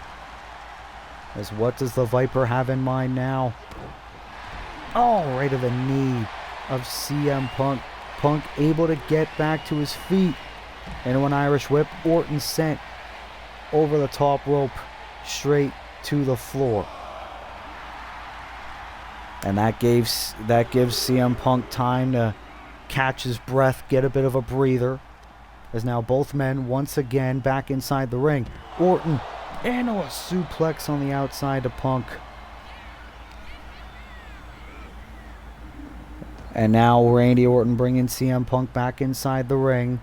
As what does the Viper have in mind now? Oh, right to the knee of CM Punk. Punk able to get back to his feet. Into an Irish whip. Orton sent over the top rope straight to the floor. And that gives CM Punk time to catch his breath, get a bit of a breather. As now both men once again back inside the ring. Orton into a suplex on the outside to Punk. And now Randy Orton bringing CM Punk back inside the ring.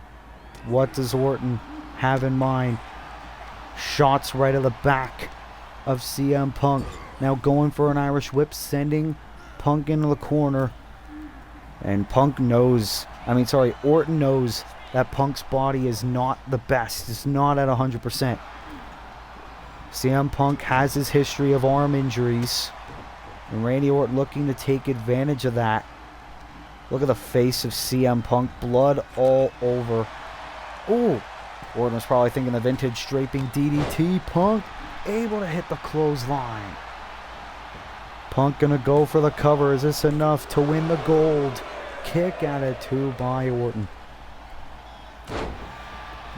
What does Orton have in mind? Shots right at the back of CM Punk. Now going for an Irish whip, sending Punk into the corner. And Orton knows that Punk's body is not the best. It's not at 100%. CM Punk has his history of arm injuries. And Randy Orton looking to take advantage of that. Look at the face of CM Punk. Blood all over. Ooh. Orton was probably thinking the vintage draping DDT. Punk able to hit the clothesline. Punk gonna go for the cover. Is this enough to win the gold? Kick out of two by Orton.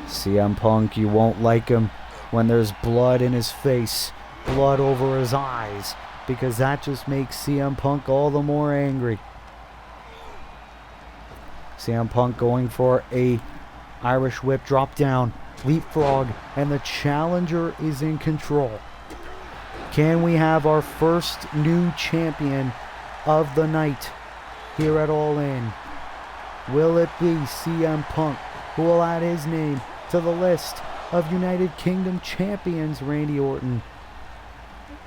CM Punk, you won't like him when there's blood in his face, blood over his eyes, because that just makes CM Punk all the more angry. CM Punk going for a Irish whip, drop down, leapfrog, and the challenger is in control. Can we have our first new champion of the night here at All In? Will it be CM Punk, who will add his name to the list of United Kingdom champions? Randy Orton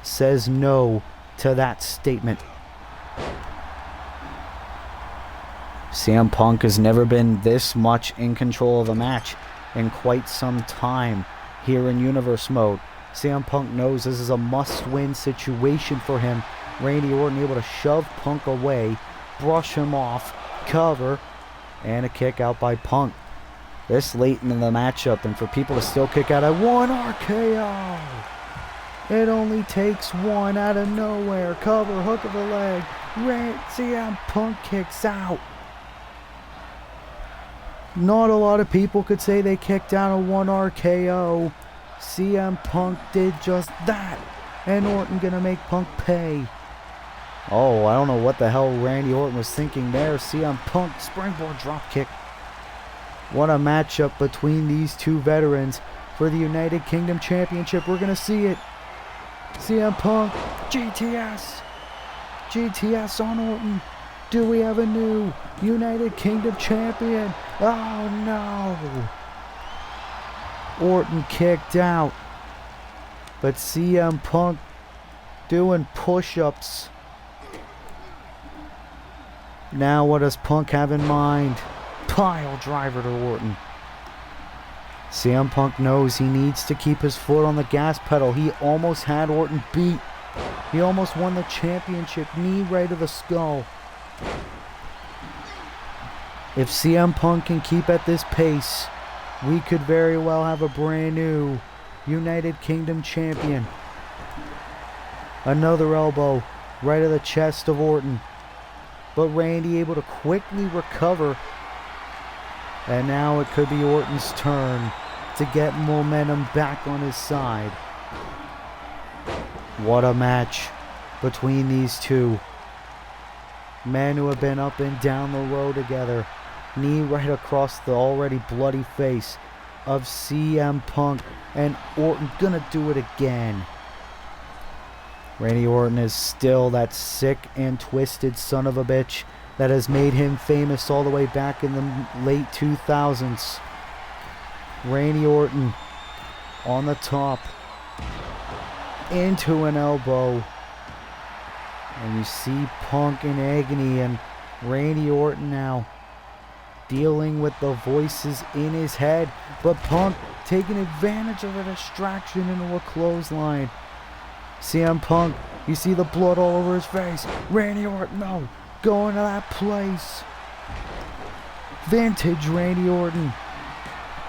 says no to that statement. CM Punk has never been this much in control of a match in quite some time here in Universe Mode. CM Punk knows this is a must-win situation for him. Randy Orton able to shove Punk away, brush him off, cover, and a kick out by Punk. This late in the matchup, and for people to still kick out at one RKO. It only takes one out of nowhere. Cover, hook of the leg. CM Punk kicks out. Not a lot of people could say they kicked out a one RKO. CM Punk did just that. And Orton gonna make Punk pay. Oh, I don't know what the hell Randy Orton was thinking there. CM Punk springboard dropkick. What a matchup between these two veterans for the United Kingdom Championship. We're gonna see it. CM Punk, GTS. GTS on Orton. Do we have a new United Kingdom champion? Oh no. Orton kicked out. But CM Punk doing push-ups. Now what does Punk have in mind? Pile driver to Orton. CM Punk knows he needs to keep his foot on the gas pedal. He almost had Orton beat. He almost won the championship. Knee right to the skull. If CM Punk can keep at this pace, we could very well have a brand new United Kingdom champion. Another elbow right to the chest of Orton. But Randy able to quickly recover. And now it could be Orton's turn to get momentum back on his side. What a match between these two. Men who have been up and down the road together. Knee right across the already bloody face of CM Punk. And Orton gonna do it again. Randy Orton is still that sick and twisted son of a bitch that has made him famous all the way back in the late 2000s. Randy Orton on the top. Into an elbow. And you see Punk in agony, and Randy Orton now dealing with the voices in his head. But Punk taking advantage of a distraction into a clothesline. CM Punk, you see the blood all over his face. Randy Orton, no, going to that place. Vintage Randy Orton.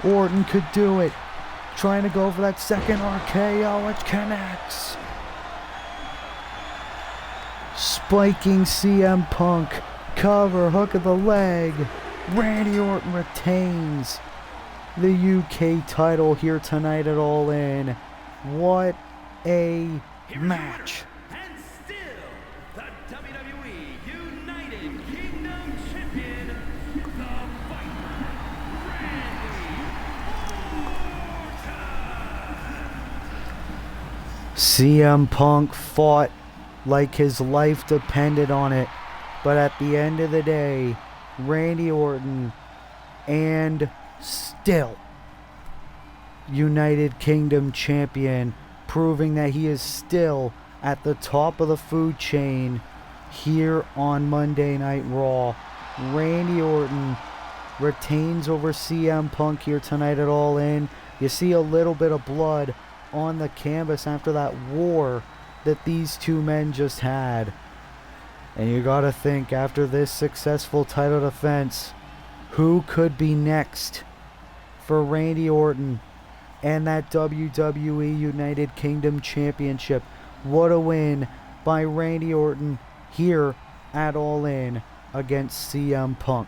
Orton could do it. Trying to go for that second RKO, it connects. Spiking CM Punk. Cover, hook of the leg. Randy Orton retains the UK title here tonight at All In. What a match. And still, the WWE United Kingdom Champion, the Viper, Randy Orton. CM Punk fought like his life depended on it, but at the end of the day, Randy Orton, and still United Kingdom champion, proving that he is still at the top of the food chain here on Monday Night Raw. Randy Orton retains over CM Punk here tonight at All In. You see a little bit of blood on the canvas after that war that these two men just had. And you gotta think, after this successful title defense, who could be next for Randy Orton and that WWE United Kingdom Championship? What a win by Randy Orton here at All In against CM Punk.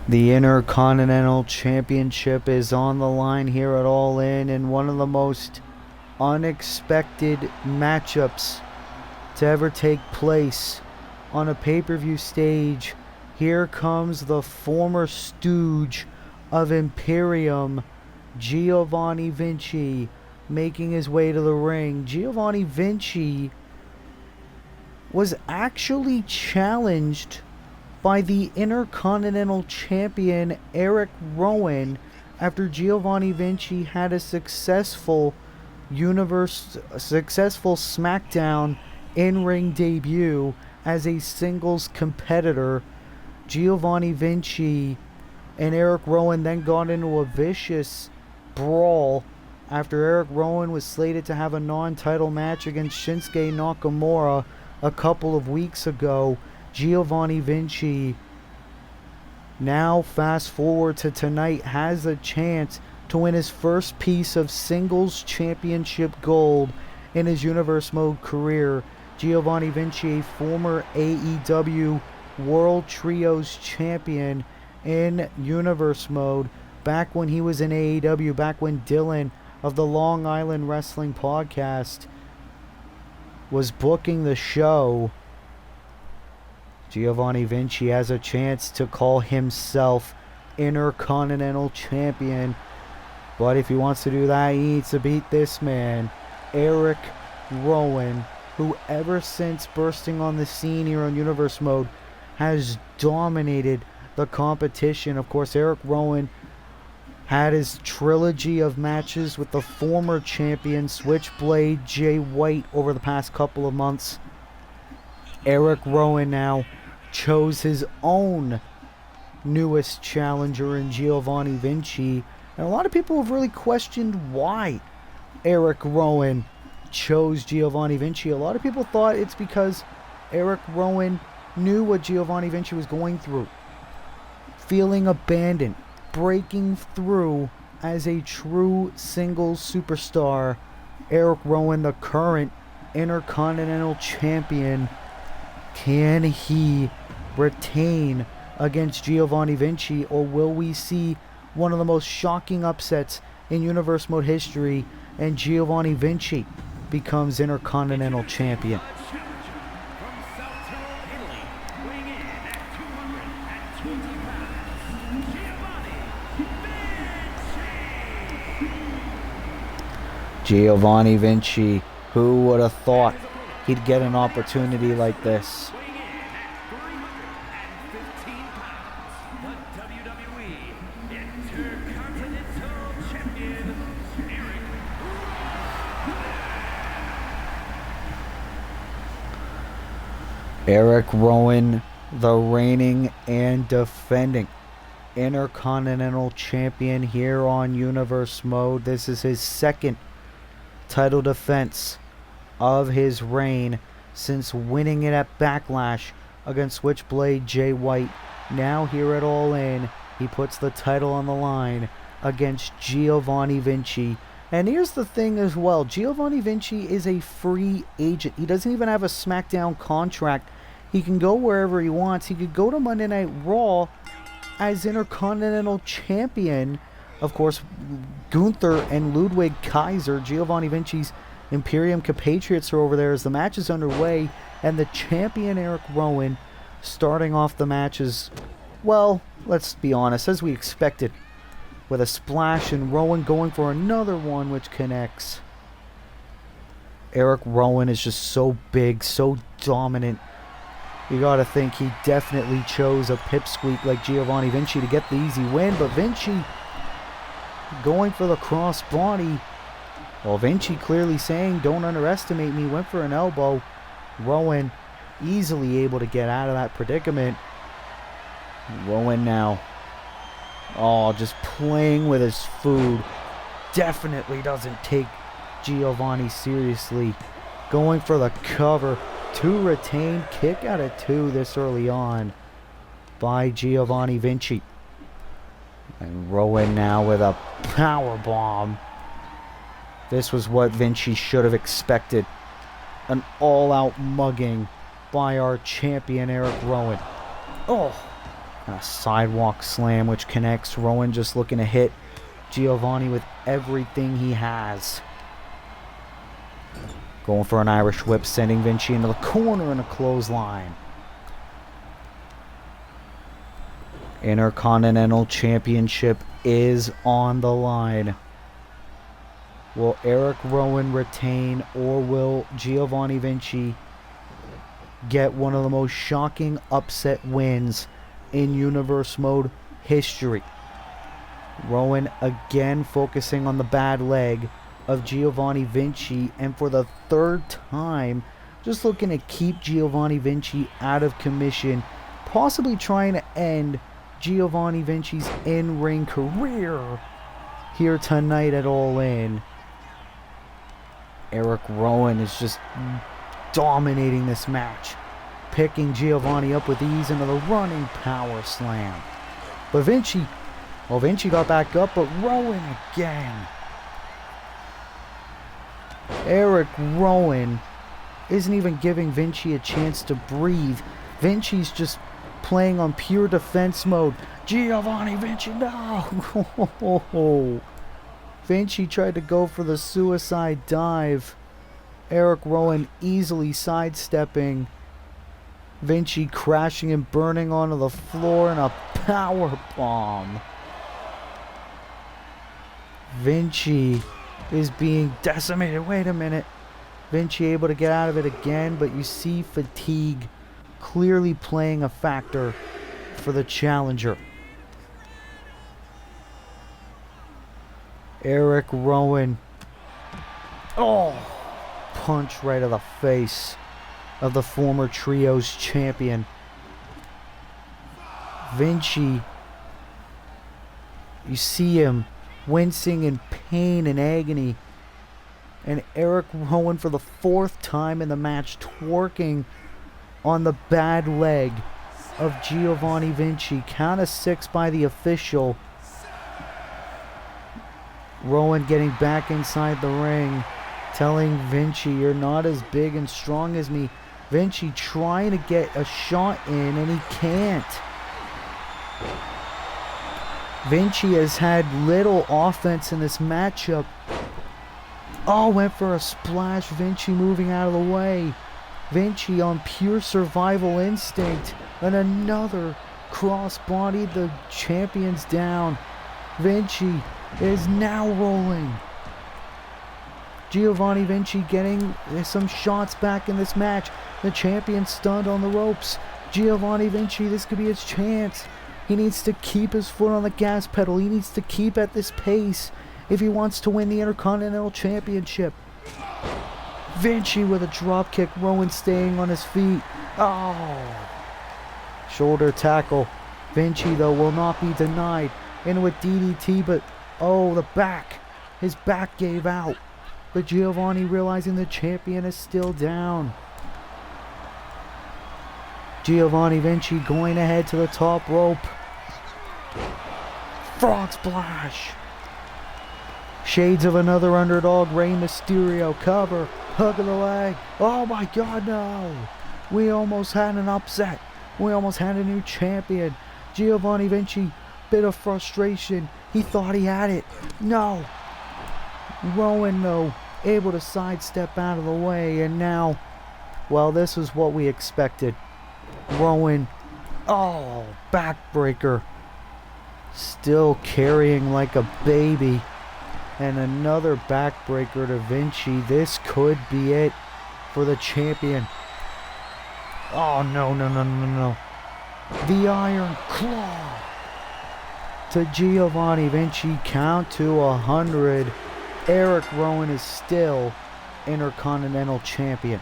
The Intercontinental Championship is on the line here at All In, and one of the most unexpected matchups to ever take place on a pay-per-view stage. Here comes the former stooge of Imperium, Giovanni Vinci, making his way to the ring. Giovanni Vinci was actually challenged by the Intercontinental Champion Eric Rowan after Giovanni Vinci had a successful SmackDown in-ring debut as a singles competitor. Giovanni Vinci and Eric Rowan then got into a vicious brawl after Eric Rowan was slated to have a non-title match against Shinsuke Nakamura a couple of weeks ago. Giovanni Vinci, now fast forward to tonight, has a chance to win his first piece of singles championship gold in his Universe Mode career. Giovanni Vinci, a former AEW World Trios champion in Universe Mode, back when he was in AEW, back when Dylan of the Long Island Wrestling Podcast was booking the show. Giovanni Vinci has a chance to call himself Intercontinental Champion. But if he wants to do that, he needs to beat this man, Eric Rowan, who ever since bursting on the scene here on Universe Mode has dominated the competition. Of course, Eric Rowan had his trilogy of matches with the former champion Switchblade Jay White over the past couple of months. Eric Rowan now chose his own newest challenger in Giovanni Vinci, And a lot of people have really questioned why Eric Rowan chose Giovanni Vinci. A lot of people thought it's because Eric Rowan knew what Giovanni Vinci was going through. Feeling abandoned, breaking through as a true singles superstar. Eric Rowan, the current Intercontinental Champion, can he retain against Giovanni Vinci, or will we see one of the most shocking upsets in Universe Mode history and Giovanni Vinci becomes Intercontinental Champion? Challenger from South Tyrol, Italy, weighing in at 220 pounds, Giovanni Vinci. Giovanni Vinci, who would have thought he'd get an opportunity like this? Weighing in at 315 pounds, the WWE Intercontinental Champion, Eric Eric Rowan, the reigning and defending Intercontinental Champion here on Universe Mode. This is his second title defense of his reign since winning it at Backlash against Switchblade Jay White. Now here at All In, he puts the title on the line against Giovanni Vinci. And here's the thing as well, Giovanni Vinci is a free agent. He doesn't even have a SmackDown contract. He can go wherever he wants. He could go to Monday Night Raw as Intercontinental Champion. Of course, Gunther and Ludwig Kaiser, Giovanni Vinci's Imperium compatriots, are over there as the match is underway. And the champion Eric Rowan starting off the matches, well, let's be honest, as we expected, with a splash and Rowan going for another one which connects. Eric Rowan is just so big, so dominant. You gotta think he definitely chose a pipsqueak like Giovanni Vinci to get the easy win, but Vinci going for the crossbody. Well, Vinci clearly saying, don't underestimate me, went for an elbow. Rowan easily able to get out of that predicament. Rowan now, just playing with his food. Definitely doesn't take Giovanni seriously. Going for the cover to retain. Kick out of 2 this early on by Giovanni Vinci. And Rowan now with a power bomb. This was what Vinci should have expected. An all-out mugging by our champion Eric Rowan. A sidewalk slam which connects. Rowan just looking to hit Giovanni with everything he has. Going for an Irish whip, sending Vinci into the corner in a clothesline. Intercontinental Championship is on the line. Will Eric Rowan retain, or will Giovanni Vinci get one of the most shocking upset wins in Universe Mode history? Rowan again focusing on the bad leg of Giovanni Vinci, and for the third time just looking to keep Giovanni Vinci out of commission, possibly trying to end Giovanni Vinci's in-ring career here tonight at All In. Eric Rowan is just dominating this match, picking Giovanni up with ease into the running power slam. But Vinci got back up, but Rowan again. Eric Rowan isn't even giving Vinci a chance to breathe. Vinci's just playing on pure defense mode. Giovanni Vinci, no! Vinci tried to go for the suicide dive. Eric Rowan easily sidestepping. Vinci crashing and burning onto the floor in a power bomb. Vinci is being decimated. Wait a minute. Vinci able to get out of it again, but you see fatigue clearly playing a factor for the challenger. Eric Rowan. Punch right to the face of the former Trios champion. Vinci, you see him wincing in pain and agony. And Eric Rowan, for the 4th time in the match, twerking on the bad leg of Giovanni Vinci. Count of 6 by the official. Rowan getting back inside the ring, telling Vinci, "You're not as big and strong as me." Vinci trying to get a shot in, and he can't. Vinci has had little offense in this matchup. Oh, went for a splash. Vinci moving out of the way. Vinci on pure survival instinct. And another cross-body. The champion's down. Vinci is now rolling. Giovanni Vinci getting some shots back in this match. The champion stunned on the ropes. Giovanni Vinci, this could be his chance. He needs to keep his foot on the gas pedal. He needs to keep at this pace if he wants to win the Intercontinental Championship. Vinci with a drop kick. Rowan staying on his feet. Oh. Shoulder tackle. Vinci, though, will not be denied. In with DDT, but oh, the back. His back gave out. But Giovanni realizing the champion is still down. Giovanni Vinci going ahead to the top rope. Frog splash. Shades of another underdog. Rey Mysterio cover. Hook of the leg. Oh my God, no. We almost had an upset. We almost had a new champion. Giovanni Vinci, bit of frustration. He thought he had it. No. Rowan, though, able to sidestep out of the way. And now, well, this is what we expected. Rowan, oh, backbreaker. Still carrying like a baby. And another backbreaker to Vinci. This could be it for the champion. Oh, no, no, no, no, no. The Iron Claw to Giovanni Vinci. Count to 100. Eric Rowan is still Intercontinental Champion.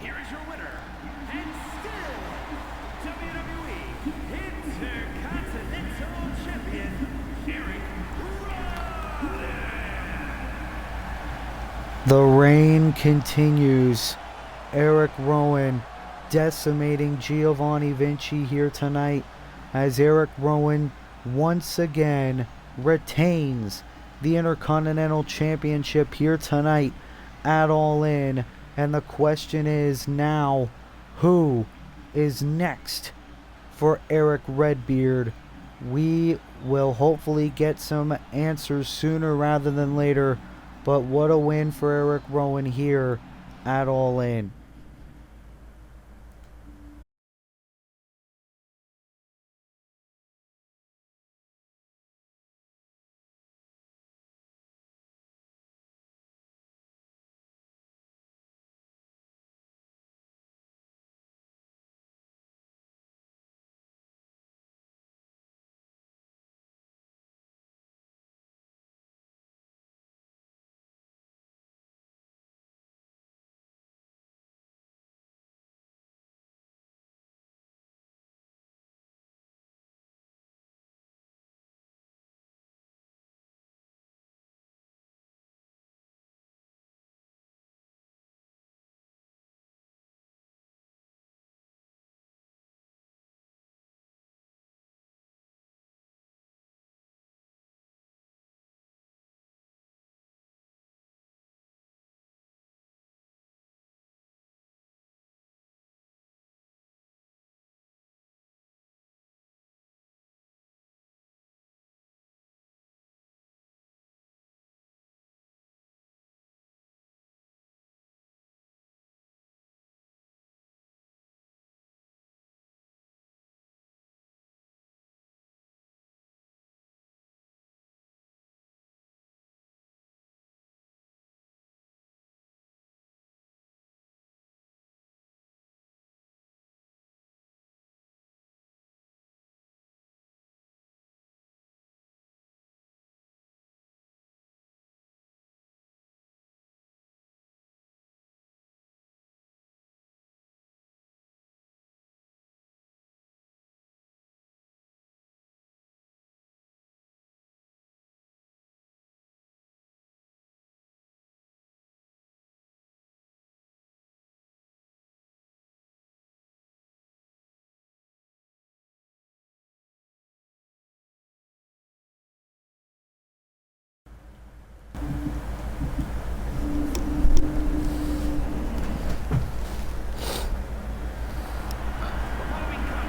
Here is your winner, and still WWE Intercontinental Champion, Eric Rowan. The reign continues. Eric Rowan decimating Giovanni Vinci here tonight as Eric Rowan once again retains the Intercontinental Championship here tonight at All In. And the question is now, who is next for Eric Redbeard? We will hopefully get some answers sooner rather than later. But what a win for Eric Rowan here at All In.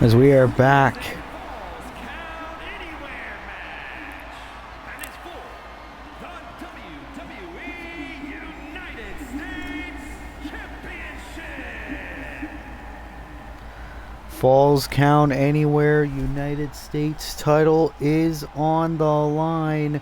as we are back. Falls Count Anywhere match. And it's for the WWE United States Championship. Falls Count Anywhere United States title is on the line,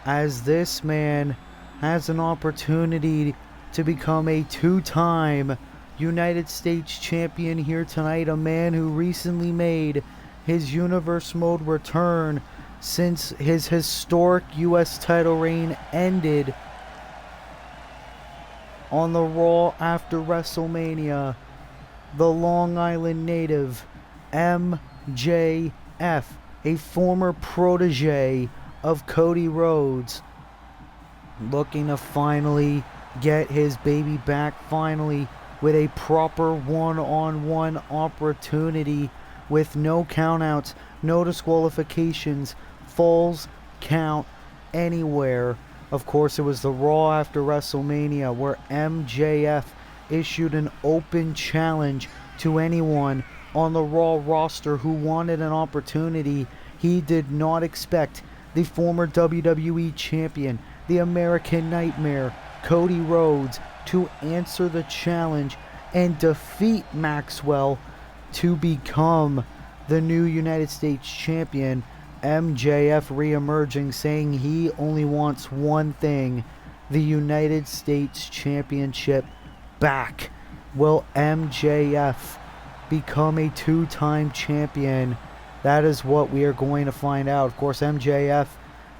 as this man has an opportunity to become a two-time United States champion here tonight. A man who recently made his Universe Mode return since his historic US title reign ended on the Raw after WrestleMania. The Long Island native, MJF, a former protege of Cody Rhodes, looking to finally get his baby back, finally with a proper one-on-one opportunity with no countouts, no disqualifications, Falls Count Anywhere. Of course, it was the Raw after WrestleMania where MJF issued an open challenge to anyone on the Raw roster who wanted an opportunity. He did not expect the former WWE champion, the American Nightmare, Cody Rhodes, to answer the challenge and defeat Maxwell to become the new United States champion. MJF re-emerging, saying he only wants one thing: the United States Championship back. Will MJF become a two-time champion? That is what we are going to find out. Of course, MJF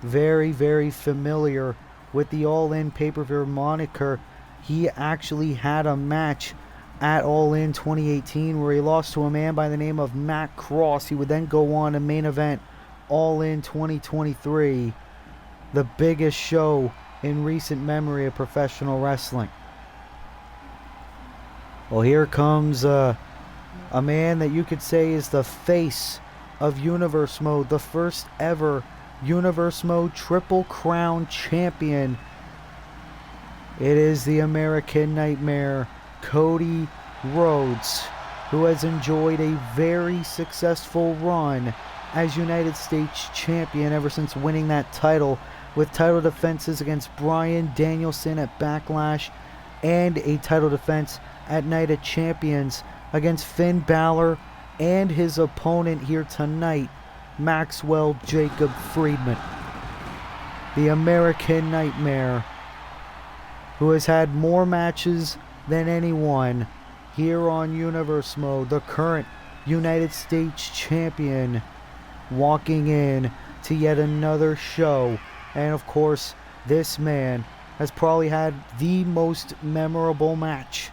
very, very familiar with the All In pay-per-view moniker. He actually had a match at All In 2018 where he lost to a man by the name of Matt Cross. He would then go on to main event All In 2023, the biggest show in recent memory of professional wrestling. Well, here comes a man that you could say is the face of Universe Mode, the first ever Universe Mode Triple Crown champion. It is the American Nightmare, Cody Rhodes, who has enjoyed a very successful run as United States champion ever since winning that title, with title defenses against Bryan Danielson at Backlash and a title defense at Night of Champions against Finn Balor and his opponent here tonight, Maxwell Jacob Friedman. The American Nightmare, who has had more matches than anyone here on Universe Mode, the current United States champion, walking in to yet another show. And of course, this man has probably had the most memorable match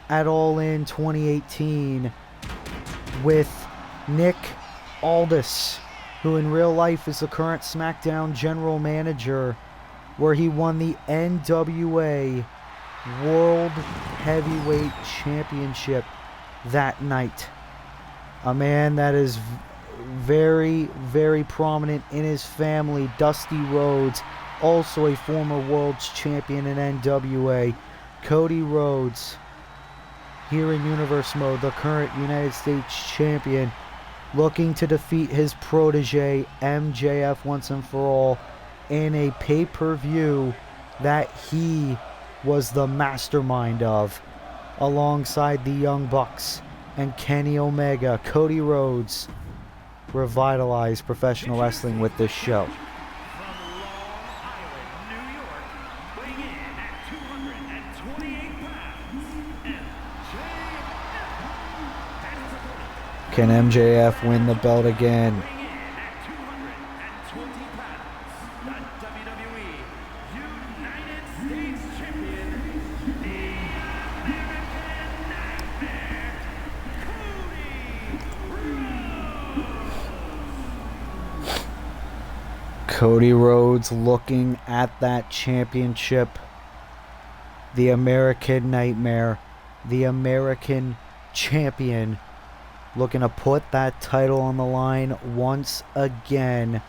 at All In 2018 with Nick Aldis, who in real life is the current SmackDown general manager, where he won the NWA World Heavyweight Championship that night. A man that is very, very prominent in his family, Dusty Rhodes, also a former World's Champion in NWA. Cody Rhodes, here in Universe Mode, the current United States Champion, looking to defeat his protege, MJF, once and for all, in a pay-per-view that he was the mastermind of, alongside the Young Bucks and Kenny Omega. Cody Rhodes revitalized professional wrestling with this show. From Long Island, New York, weighing in at 228 pounds, MJF. And his opponent, Can MJF win the belt again? weighing in at 220 pounds, the WWE United States Champion, the American Nightmare, Cody Rhodes looking at that championship. The American Nightmare, the American Champion, looking to put that title on the line once again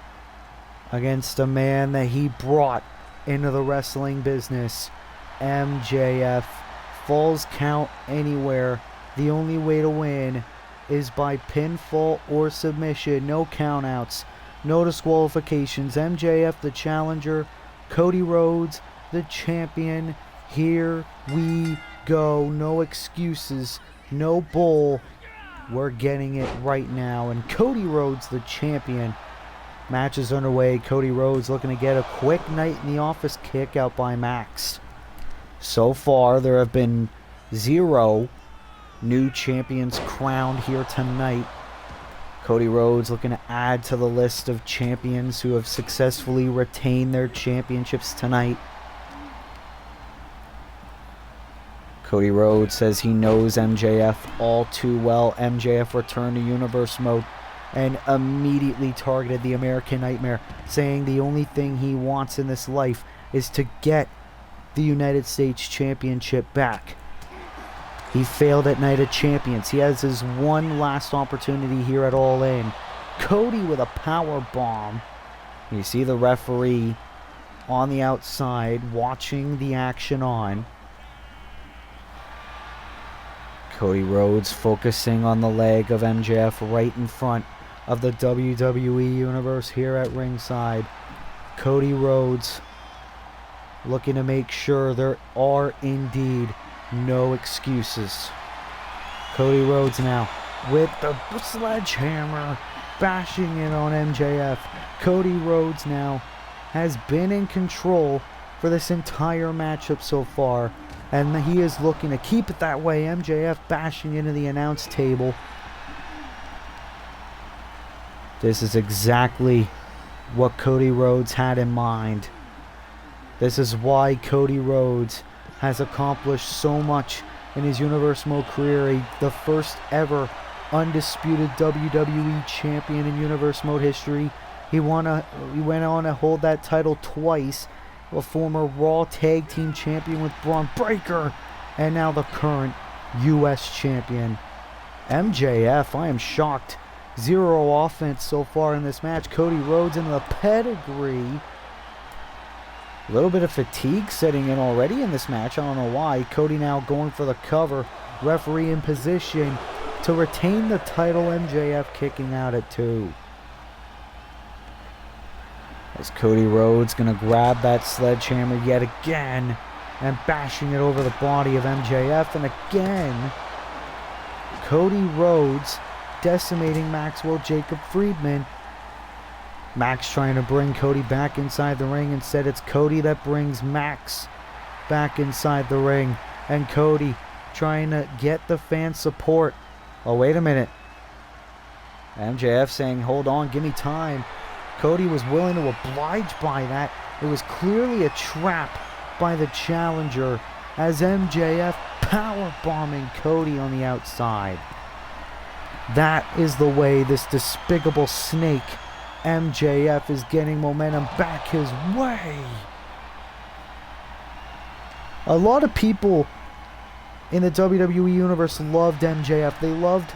against a man that he brought into the wrestling business, MJF. Falls Count Anywhere, the only way to win. is by pinfall or submission. No countouts, no disqualifications. MJF the challenger, Cody Rhodes the champion. Here we go. No excuses, no bull. We're getting it right now. And Cody Rhodes the champion. Match is underway. Cody Rhodes looking to get a quick night in the office kick out by Max. So far, there have been 0 new champions crowned here tonight. Cody Rhodes looking to add to the list of champions who have successfully retained their championships tonight. Cody Rhodes says he knows MJF all too well. MJF returned to Universe mode and immediately targeted the American Nightmare, saying the only thing he wants in this life is to get the United States Championship back. He failed at Night of Champions. He has his one last opportunity here at All In. Cody with a power bomb. You see the referee on the outside watching the action on. Cody Rhodes focusing on the leg of MJF right in front of the WWE Universe here at ringside. Cody Rhodes looking to make sure there are indeed no excuses. Cody Rhodes now with the sledgehammer bashing it on MJF. Cody Rhodes now has been in control for this entire matchup so far, and he is looking to keep it that way. MJF bashing into the announce table. This is exactly what Cody Rhodes had in mind. This is why Cody Rhodes has accomplished so much in his Universe Mode career. The first ever undisputed WWE champion in Universe Mode history. He went on to hold that title twice. A former Raw Tag Team champion with Braun Breaker, and now the current U.S. champion. MJF, I am shocked. 0 offense so far in this match. Cody Rhodes in the pedigree. A little bit of fatigue setting in already in this match. I don't know why. Cody now going for the cover. Referee in position to retain the title. MJF kicking out at 2. As Cody Rhodes going to grab that sledgehammer yet again and bashing it over the body of MJF. And again, Cody Rhodes decimating Maxwell Jacob Friedman. Max trying to bring Cody back inside the ring. Instead, it's Cody that brings Max back inside the ring. And Cody trying to get the fan support. Oh, wait a minute. MJF saying, hold on, give me time. Cody was willing to oblige by that. It was clearly a trap by the challenger as MJF powerbombing Cody on the outside. That is the way this despicable snake MJF is getting momentum back his way. A lot of people in the WWE Universe loved MJF. They loved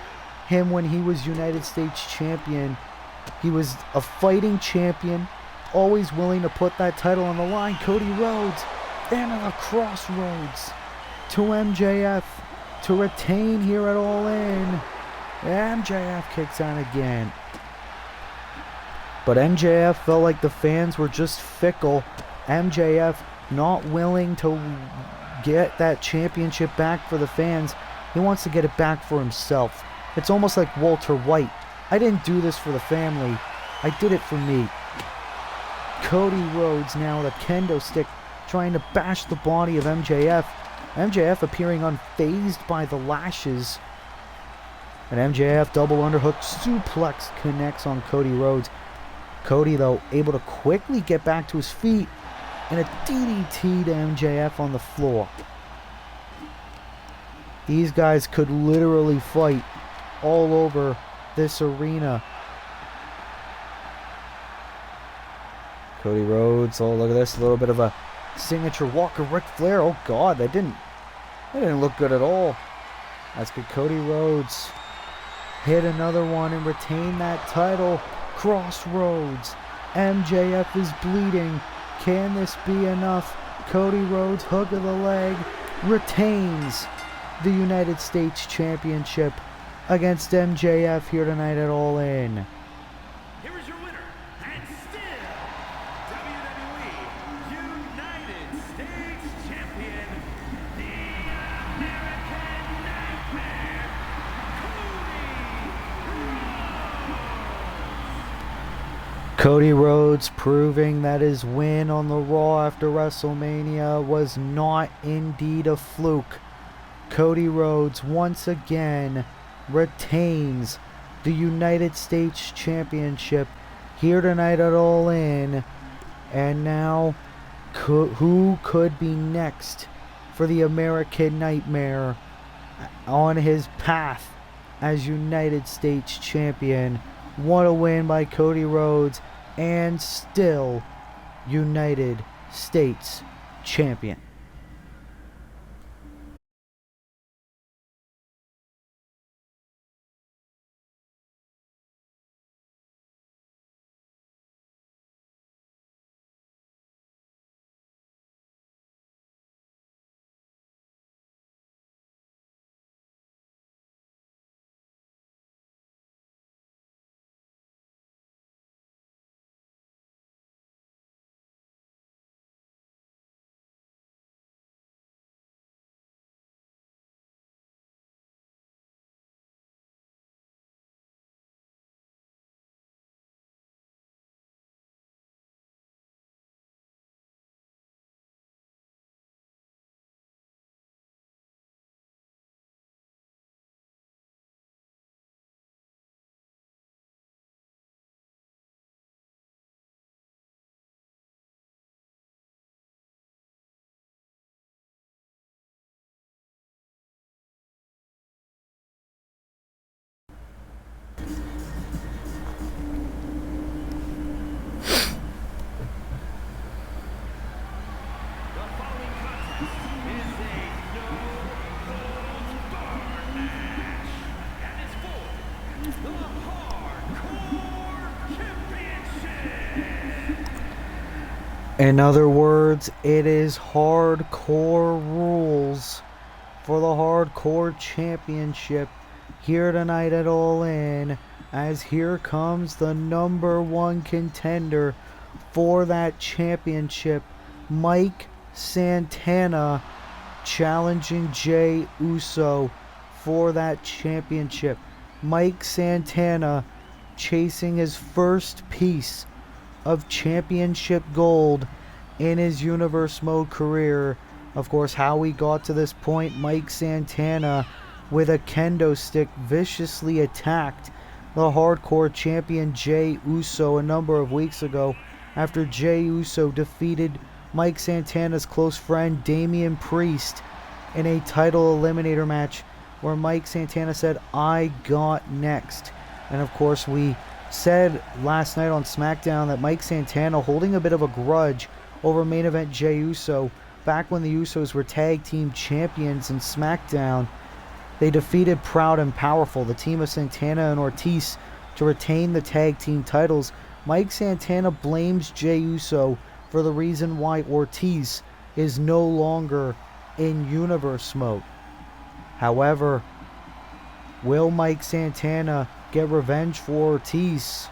him when he was United States champion. He was a fighting champion, always willing to put that title on the line. Cody Rhodes into the crossroads to MJF to retain here at All In. MJF kicks out again. But MJF felt like the fans were just fickle. MJF not willing to get that championship back for the fans. He wants to get it back for himself. It's almost like Walter White. I didn't do this for the family. I did it for me. Cody Rhodes now with a kendo stick trying to bash the body of MJF. MJF appearing unfazed by the lashes. And MJF double underhook suplex connects on Cody Rhodes. Cody, though, able to quickly get back to his feet. And a DDT to MJF on the floor. These guys could literally fight all over this arena. Cody Rhodes, oh look at this, a little bit of a signature walk of Ric Flair. Oh God, that didn't look good at all. That's good. Cody Rhodes hit another one and retain that title. Crossroads. MJF is bleeding. Can this be enough? Cody Rhodes, hook of the leg, retains the United States Championship. against MJF here tonight at All In. Here is your winner, and still WWE United States Champion, the American Nightmare, Cody Rhodes proving that his win on the Raw after WrestleMania was not indeed a fluke. Cody Rhodes once again retains the United States Championship here tonight at All In. And now, who could be next for the American Nightmare on his path as United States Champion? What a win by Cody Rhodes, and still United States Champion. In other words, it is hardcore rules for the Hardcore Championship here tonight at All In, as here comes the number one contender for that championship, Mike Santana, challenging Jey Uso for that championship. Mike Santana chasing his first piece of championship gold in his Universe Mode career. Of course, how he got to this point, Mike Santana with a kendo stick viciously attacked the Hardcore Champion Jey Uso a number of weeks ago after Jey Uso defeated Mike Santana's close friend Damian Priest in a title eliminator match where Mike Santana said, "I got next." And of course, we said last night on SmackDown that Mike Santana holding a bit of a grudge over main event Jey Uso back when the Usos were tag team champions in SmackDown. They defeated Proud and Powerful, the team of Santana and Ortiz, to retain the tag team titles. Mike Santana blames Jey Uso for the reason why Ortiz is no longer in Universe Mode. However, will Mike Santana get revenge for Ortiz?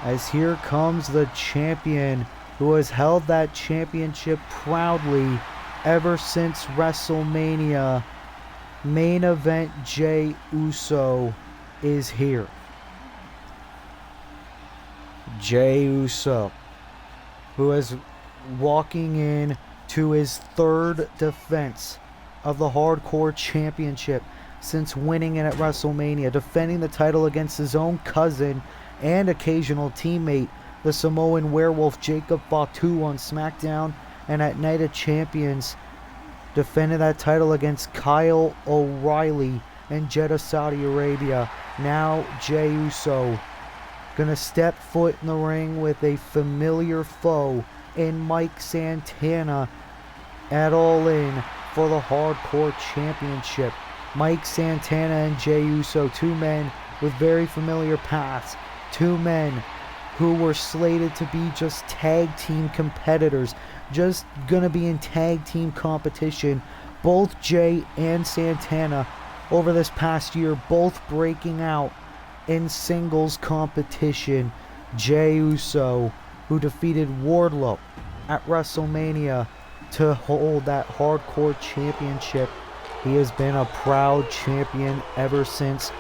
As here comes the champion who has held that championship proudly ever since WrestleMania. Main event Jey Uso is here. Jey Uso, who is walking in to his third defense of the Hardcore Championship since winning it at WrestleMania, defending the title against his own cousin and occasional teammate, the Samoan werewolf Jacob Fatu on SmackDown, and at Night of Champions, defended that title against Kyle O'Reilly in Jeddah, Saudi Arabia. Now Jey Uso gonna step foot in the ring with a familiar foe in Mike Santana at All In for the Hardcore Championship. Mike Santana and Jey Uso, two men with very familiar paths, two men who were slated to be just tag team competitors, just gonna be in tag team competition. Both Jey and Santana over this past year, both breaking out in singles competition. Jey Uso, who defeated Wardlow at WrestleMania to hold that Hardcore Championship. He has been a proud champion ever since,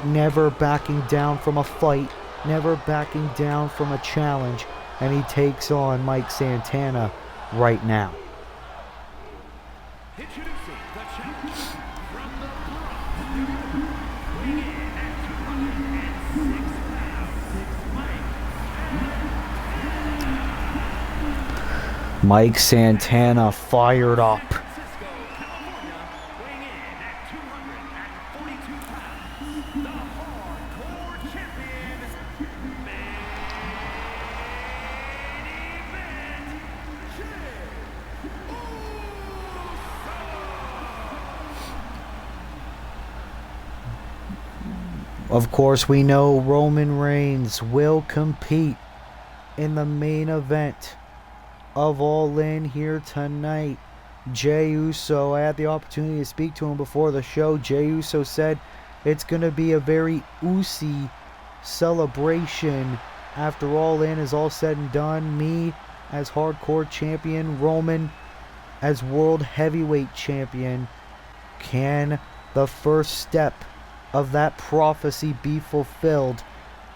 never backing down from a fight, never backing down from a challenge, and he takes on Mike Santana right now. Introducing the challenger from the Bronx, weighing in at 206 pounds, Mike Santana fired up. Francisco, California, weighing in at 242 pounds, the Hardcore Champion, main event, Jey Uso. Of course, we know Roman Reigns will compete in the main event of All In here tonight. Jey Uso, I had the opportunity to speak to him before the show. Jey Uso said it's going to be a very Usi celebration after All In is all said and done. Me as Hardcore Champion, Roman as World Heavyweight Champion. Can the first step of that prophecy be fulfilled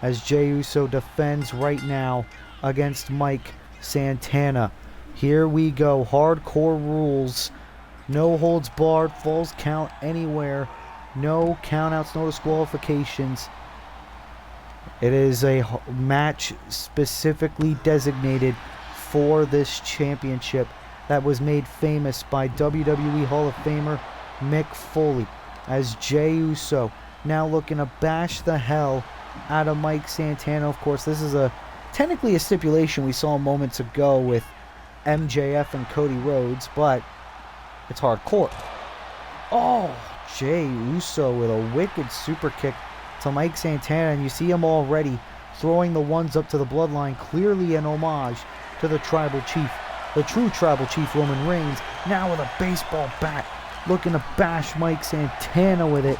as Jey Uso defends right now against Mike Santana? Here we go. Hardcore rules. No holds barred. Falls count anywhere. No countouts. No disqualifications. It is a match specifically designated for this championship that was made famous by WWE Hall of Famer Mick Foley, as Jey Uso now looking to bash the hell out of Mike Santana. Of course, this is technically a stipulation we saw moments ago with MJF and Cody Rhodes, but it's hardcore. Oh, Jey Uso with a wicked super kick to Mike Santana, and you see him already throwing the ones up to the bloodline, clearly an homage to the tribal chief, the true tribal chief Roman Reigns, now with a baseball bat, looking to bash Mike Santana with it.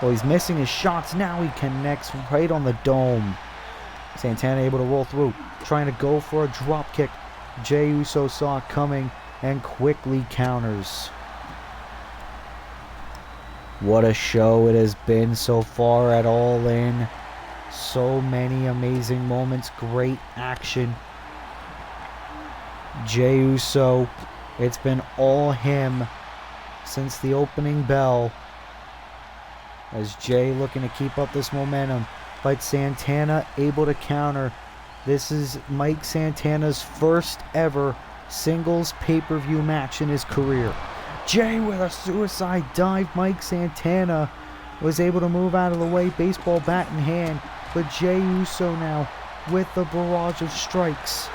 Well, he's missing his shots. Now he connects right on the dome. Santana able to roll through, trying to go for a drop kick. Jey Uso saw it coming and quickly counters. What a show it has been so far at All In. So many amazing moments, great action. Jey Uso, it's been all him since the opening bell, as Jey looking to keep up this momentum, but Santana able to counter. This is Mike Santana's first ever singles pay-per-view match in his career. Jey with a suicide dive. Mike Santana was able to move out of the way, baseball bat in hand, but Jey Uso now with the barrage of strikes,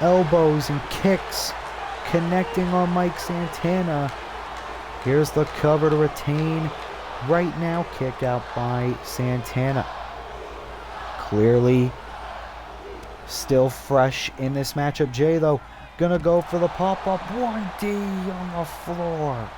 elbows and kicks, connecting on Mike Santana. Here's the cover to retain. Right now, kick out by Santana. Clearly still fresh in this matchup. Jey, though, gonna go for the pop-up 1D on the floor.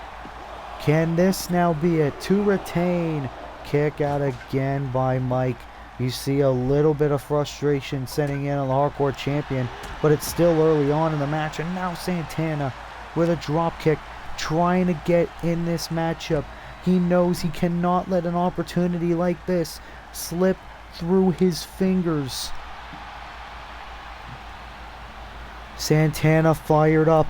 Can this now be it? To retain. Kick out again by Mike. You see a little bit of frustration setting in on the Hardcore Champion, but it's still early on in the match, and now Santana with a drop kick, trying to get in this matchup. He knows he cannot let an opportunity like this slip through his fingers. Santana fired up.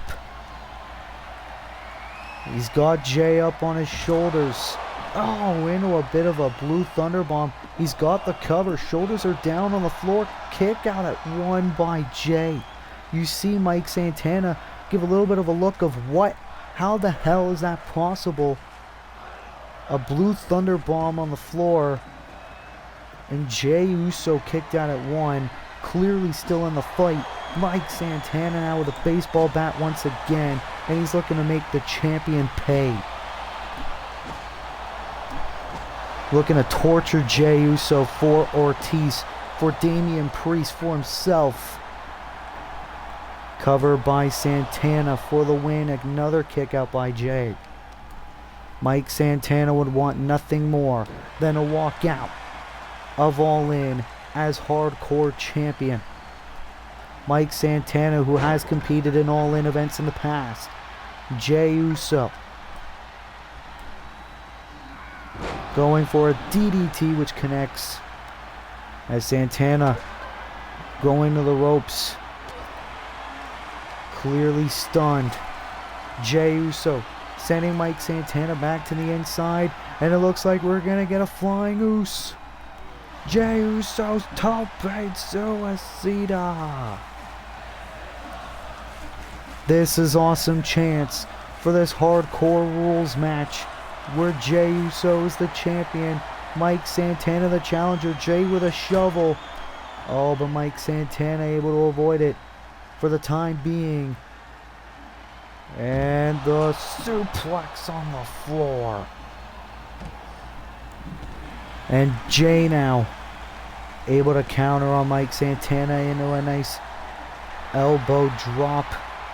He's got Jey up on his shoulders. Oh, into a bit of a blue thunder bomb. He's got the cover. Shoulders are down on the floor. Kick out at one by Jey. You see Mike Santana give a little bit of a look of what? How the hell is that possible? A blue thunder bomb on the floor. And Jey Uso kicked out at one. Clearly still in the fight. Mike Santana now with a baseball bat once again. And he's looking to make the champion pay. Looking to torture Jey Uso for Ortiz, for Damian Priest, for himself. Cover by Santana for the win. Another kick out by Jey. Mike Santana would want nothing more than a walkout of All In as Hardcore Champion. Mike Santana, who has competed in All In events in the past. Jey Uso going for a DDT, which connects as Santana going to the ropes, clearly stunned. Jey Uso sending Mike Santana back to the inside, and it looks like we're gonna get a flying Uso. Jey Uso's tope suicida. This is awesome chance for this Hardcore Rules match where Jey Uso is the champion, Mike Santana the challenger. Jey with a shovel. Oh, but Mike Santana able to avoid it for the time being. And the suplex on the floor. And Jey now able to counter on Mike Santana into a nice elbow drop.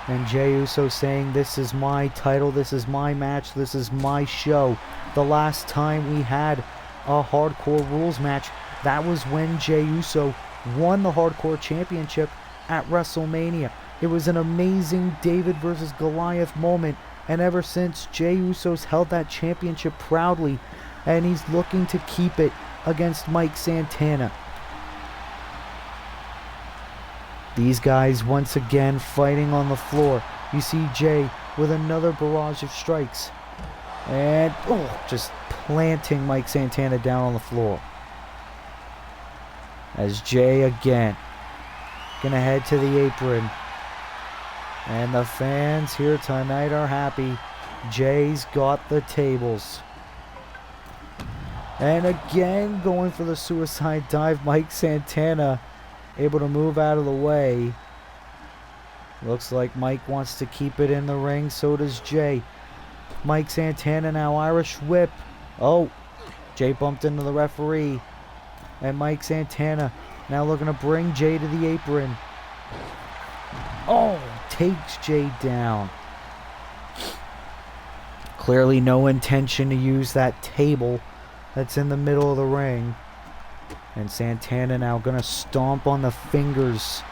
And Jey Uso saying, this is my title, this is my match, this is my show. The last time we had a Hardcore Rules match, that was when Jey Uso won the Hardcore Championship at WrestleMania. It was an amazing David versus Goliath moment, and ever since, Jey Uso's held that championship proudly, and he's looking to keep it against Mike Santana. These guys once again fighting on the floor. You see Jey with another barrage of strikes. And, just planting Mike Santana down on the floor. As Jey again gonna head to the apron. And the fans here tonight are happy. Jey's got the tables. And again going for the suicide dive. Mike Santana able to move out of the way. Looks like Mike wants to keep it in the ring. So does Jey. Mike Santana now Irish whip. Oh, Jey bumped into the referee. And Mike Santana now looking to bring Jey to the apron. Oh, takes Jey down. Clearly no intention to use that table that's in the middle of the ring. And Santana now gonna stomp on the fingers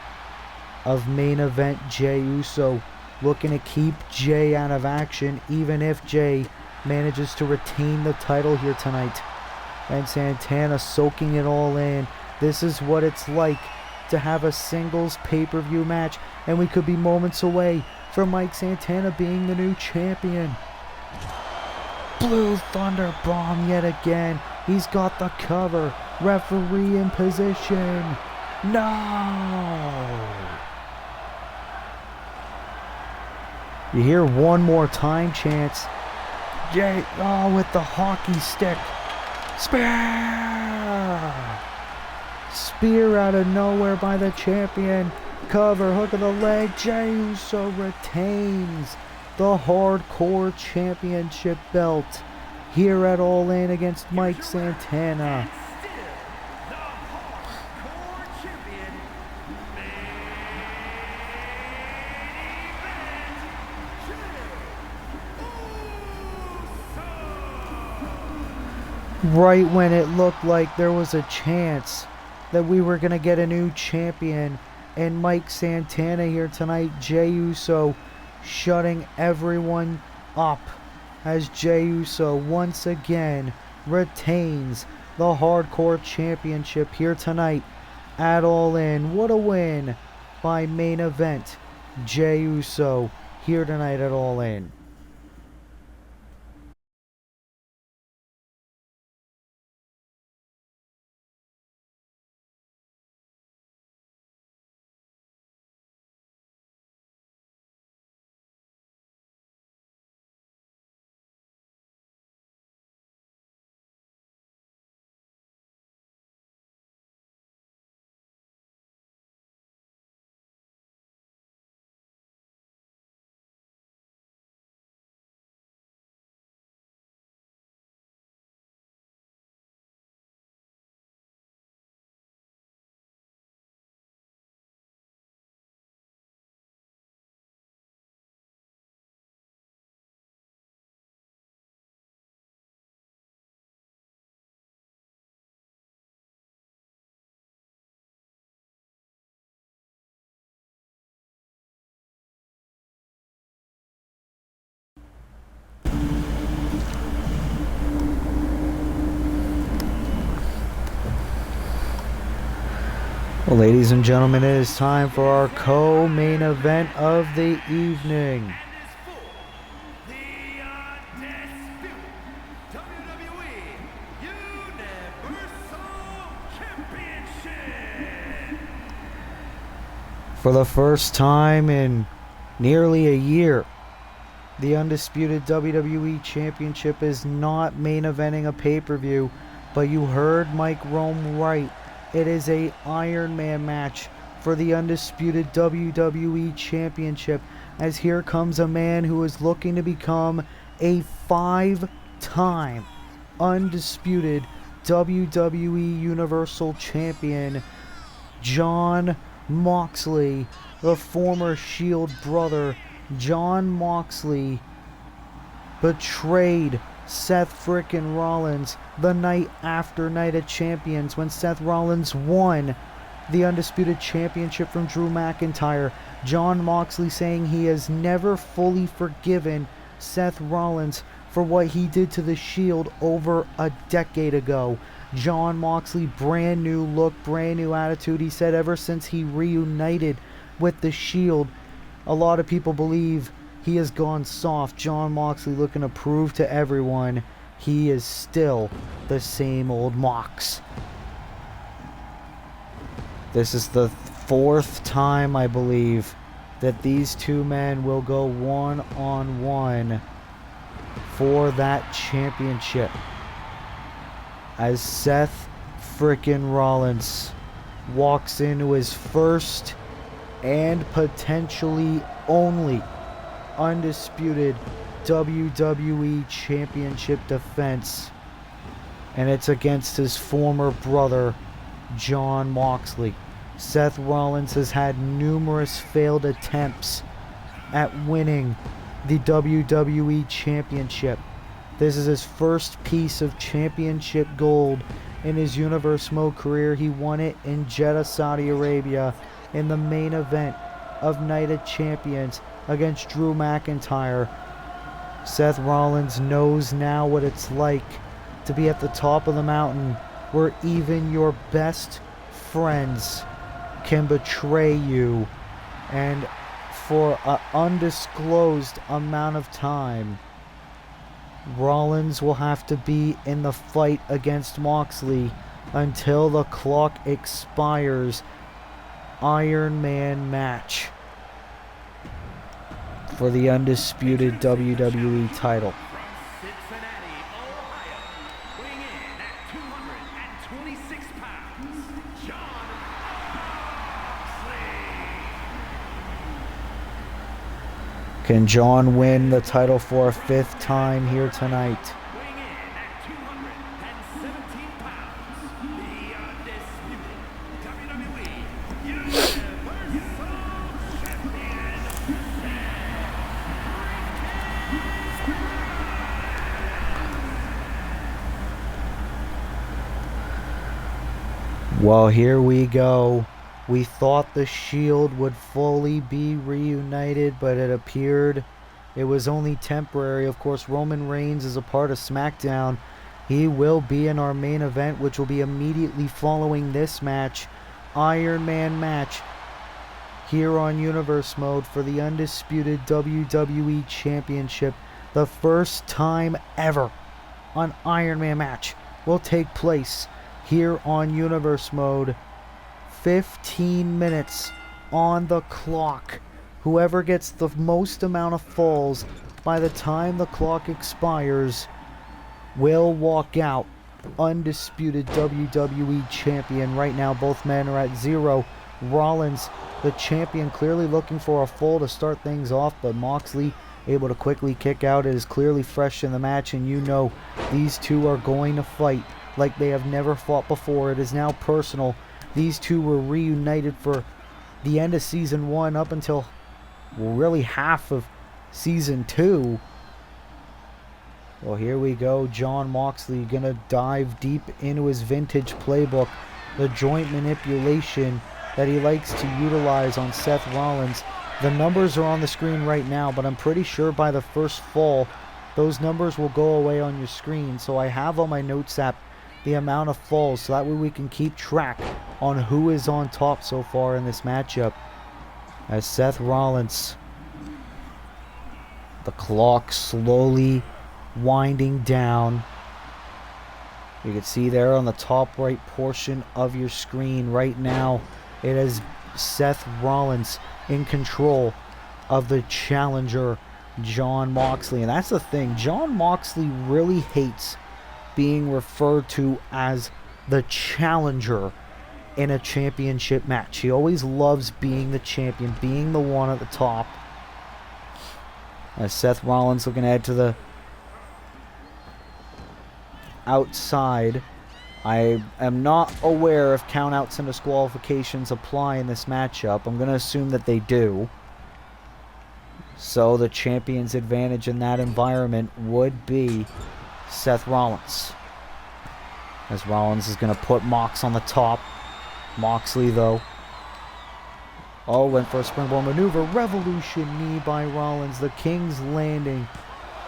of main event Jey Uso, looking to keep Jey out of action, even if Jey manages to retain the title here tonight. And Santana soaking it all in. This is what it's like to have a singles pay-per-view match, and we could be moments away from Mike Santana being the new champion. Blue Thunder Bomb yet again. He's got the cover. Referee in position. No! You hear one more time chance. Jey, with the hockey stick. Spear! Spear out of nowhere by the champion. Cover, hook of the leg. Jey Uso retains the Hardcore Championship belt here at All In against Mike Santana. Right when it looked like there was a chance that we were going to get a new champion, and Mike Santana here tonight, Jey Uso shutting everyone up as Jey Uso once again retains the Hardcore Championship here tonight at All In. What a win by main event Jey Uso here tonight at All In. Well, ladies and gentlemen, it is time for our co-main event of the evening. For the first time in nearly a year, the undisputed WWE Championship is not main eventing a pay-per-view, but you heard Mike Rome right. It is a Iron Man match for the undisputed WWE Championship, as here comes a man who is looking to become a 5-time undisputed WWE Universal Champion, Jon Moxley, the former Shield brother. Jon Moxley betrayed Seth frickin' Rollins the night after Night of Champions when Seth Rollins won the Undisputed Championship from Drew McIntyre. Jon Moxley saying he has never fully forgiven Seth Rollins for what he did to the Shield over a decade ago. Jon Moxley, brand new look, brand new attitude. He said ever since he reunited with the Shield, a lot of people believe he has gone soft. Jon Moxley looking to prove to everyone he is still the same old Mox. This is the fourth time, I believe, that these two men will go one-on-one for that championship, as Seth frickin' Rollins walks into his first and potentially only undisputed WWE Championship defense, and it's against his former brother, Jon Moxley. Seth Rollins has had numerous failed attempts at winning the WWE Championship. This is his first piece of championship gold in his Universe Mode career. He won it in Jeddah, Saudi Arabia, in the main event of Night of Champions against Drew McIntyre. Seth Rollins knows now what it's like to be at the top of the mountain, where even your best friends can betray you, and for an undisclosed amount of time, Rollins will have to be in the fight against Moxley until the clock expires. Iron Man match for the undisputed WWE title. Can Jon win the title for a fifth time here tonight? Well, here we go. We thought the Shield would fully be reunited, but it appeared it was only temporary. Of course, Roman Reigns is a part of SmackDown. He will be in our main event, which will be immediately following this match. Iron Man match here on Universe Mode for the undisputed WWE Championship. The first time ever an Iron Man match will take place here on Universe Mode. 15 minutes on the clock. Whoever gets the most amount of falls by the time the clock expires will walk out undisputed WWE champion. Right now, both men are at 0. Rollins, the champion, clearly looking for a fall to start things off, but Moxley able to quickly kick out. It is clearly fresh in the match, and you know these two are going to fight like they have never fought before. It is now personal. These two were reunited for the end of Season 1 up until, well, really half of Season 2. Well, here we go. Jon Moxley gonna dive deep into his vintage playbook. The joint manipulation that he likes to utilize on Seth Rollins. The numbers are on the screen right now, but I'm pretty sure by the first fall, those numbers will go away on your screen. So I have on my notes app the amount of falls, so that way we can keep track on who is on top so far in this matchup. As Seth Rollins, the clock slowly winding down. You can see there on the top right portion of your screen right now, it is Seth Rollins in control of the challenger, Jon Moxley. And that's the thing, Jon Moxley really hates being referred to as the challenger in a championship match. He always loves being the champion, being the one at the top. As Seth Rollins looking ahead to the outside. I am not aware if countouts and disqualifications apply in this matchup. I'm going to assume that they do. So the champion's advantage in that environment would be Seth Rollins. As Rollins is going to put Mox on the top. Moxley, though. Oh, went for a springboard maneuver. Revolution knee by Rollins. The King's Landing.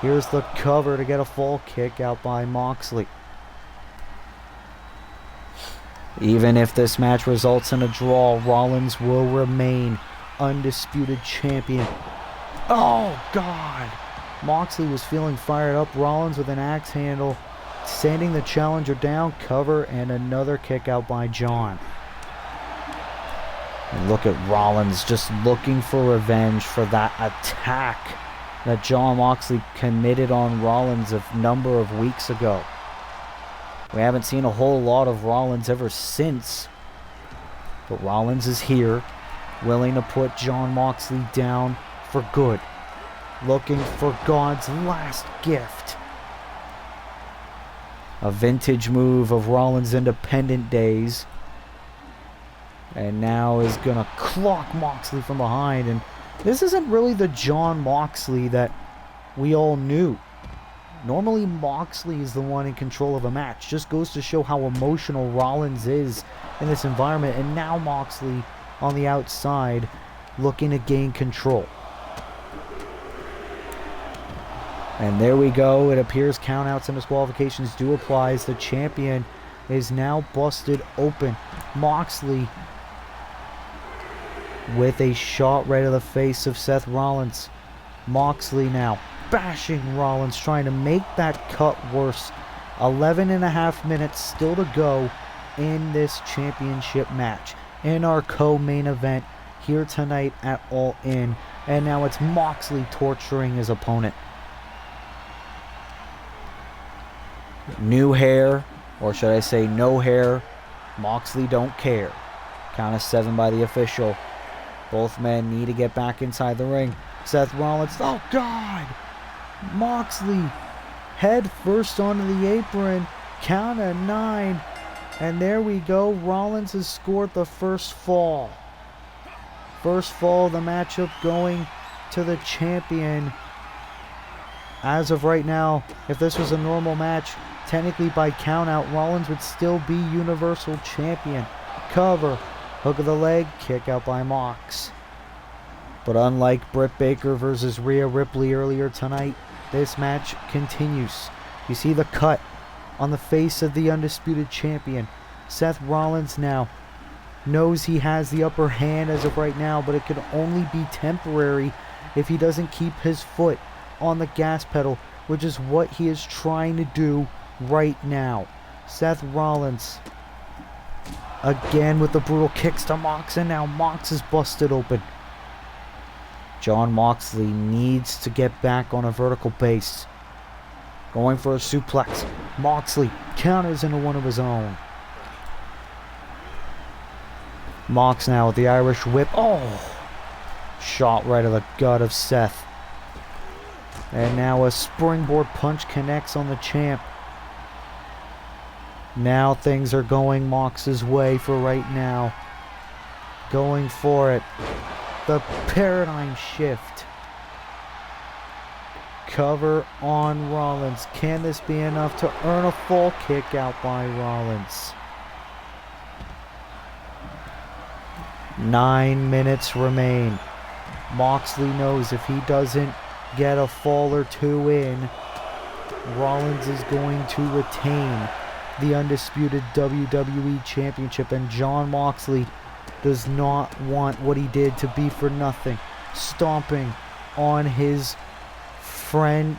Here's the cover to get a fall kick out by Moxley. Even if this match results in a draw, Rollins will remain undisputed champion. Oh, God. Moxley was feeling fired up. Rollins with an axe handle, sending the challenger down. Cover and another kick out by Jon. And look at Rollins just looking for revenge for that attack that Jon Moxley committed on Rollins a number of weeks ago. We haven't seen a whole lot of Rollins ever since. But Rollins is here, willing to put Jon Moxley down for good. Looking for God's last gift. A vintage move of Rollins' independent days. And now is going to clock Moxley from behind. And this isn't really the Jon Moxley that we all knew. Normally Moxley is the one in control of a match. Just goes to show how emotional Rollins is in this environment. And now Moxley on the outside looking to gain control. And there we go. It appears countouts and disqualifications do apply as the champion is now busted open. Moxley with a shot right to the face of Seth Rollins. Moxley now bashing Rollins, trying to make that cut worse. 11.5 minutes still to go in this championship match. In our co-main event here tonight at All In. And now it's Moxley torturing his opponent. New hair, or should I say no hair. Moxley don't care. Count of 7 by the official. Both men need to get back inside the ring. Seth Rollins, oh God! Moxley head first onto the apron. Count of 9. And there we go. Rollins has scored the first fall. First fall of the matchup going to the champion. As of right now, if this was a normal match, technically by countout, Rollins would still be Universal Champion. Cover. Hook of the leg, kick out by Mox. But unlike Britt Baker versus Rhea Ripley earlier tonight, this match continues. You see the cut on the face of the undisputed champion. Seth Rollins now knows he has the upper hand as of right now, but it could only be temporary if he doesn't keep his foot on the gas pedal, which is what he is trying to do right now. Seth Rollins again with the brutal kicks to Mox, and now Mox is busted open. Jon Moxley needs to get back on a vertical base. Going for a suplex. Moxley counters into one of his own. Mox now with the Irish whip. Oh! Shot right to the gut of Seth. And now a springboard punch connects on the champ. Now things are going Mox's way for right now. Going for it. The paradigm shift. Cover on Rollins. Can this be enough to earn a fall kick out by Rollins? 9 minutes remain. Moxley knows if he doesn't get a fall or two in, Rollins is going to retain the undisputed WWE Championship, and Jon Moxley does not want what he did to be for nothing. Stomping on his friend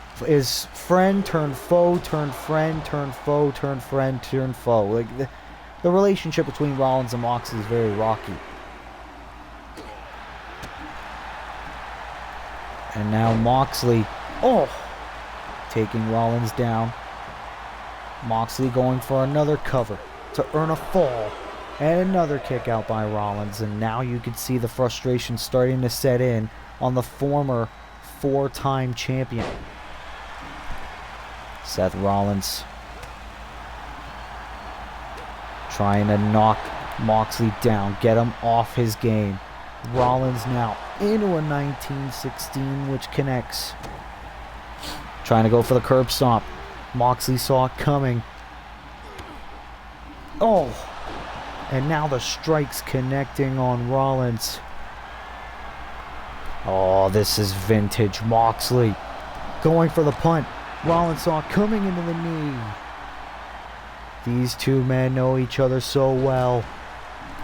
turned foe, turned friend, turned foe, turned friend, turned foe. Like, the relationship between Rollins and Moxley is very rocky. And now Moxley, taking Rollins down. Moxley going for another cover to earn a fall. And another kick out by Rollins. And now you can see the frustration starting to set in on the former 4-time champion. Seth Rollins trying to knock Moxley down, get him off his game. Rollins now into a 1916, which connects. Trying to go for the curb stomp. Moxley saw it coming. And now the strikes connecting on Rollins. This is vintage Moxley. Going for the punt. Rollins saw it coming into the knee. These two men know each other so well.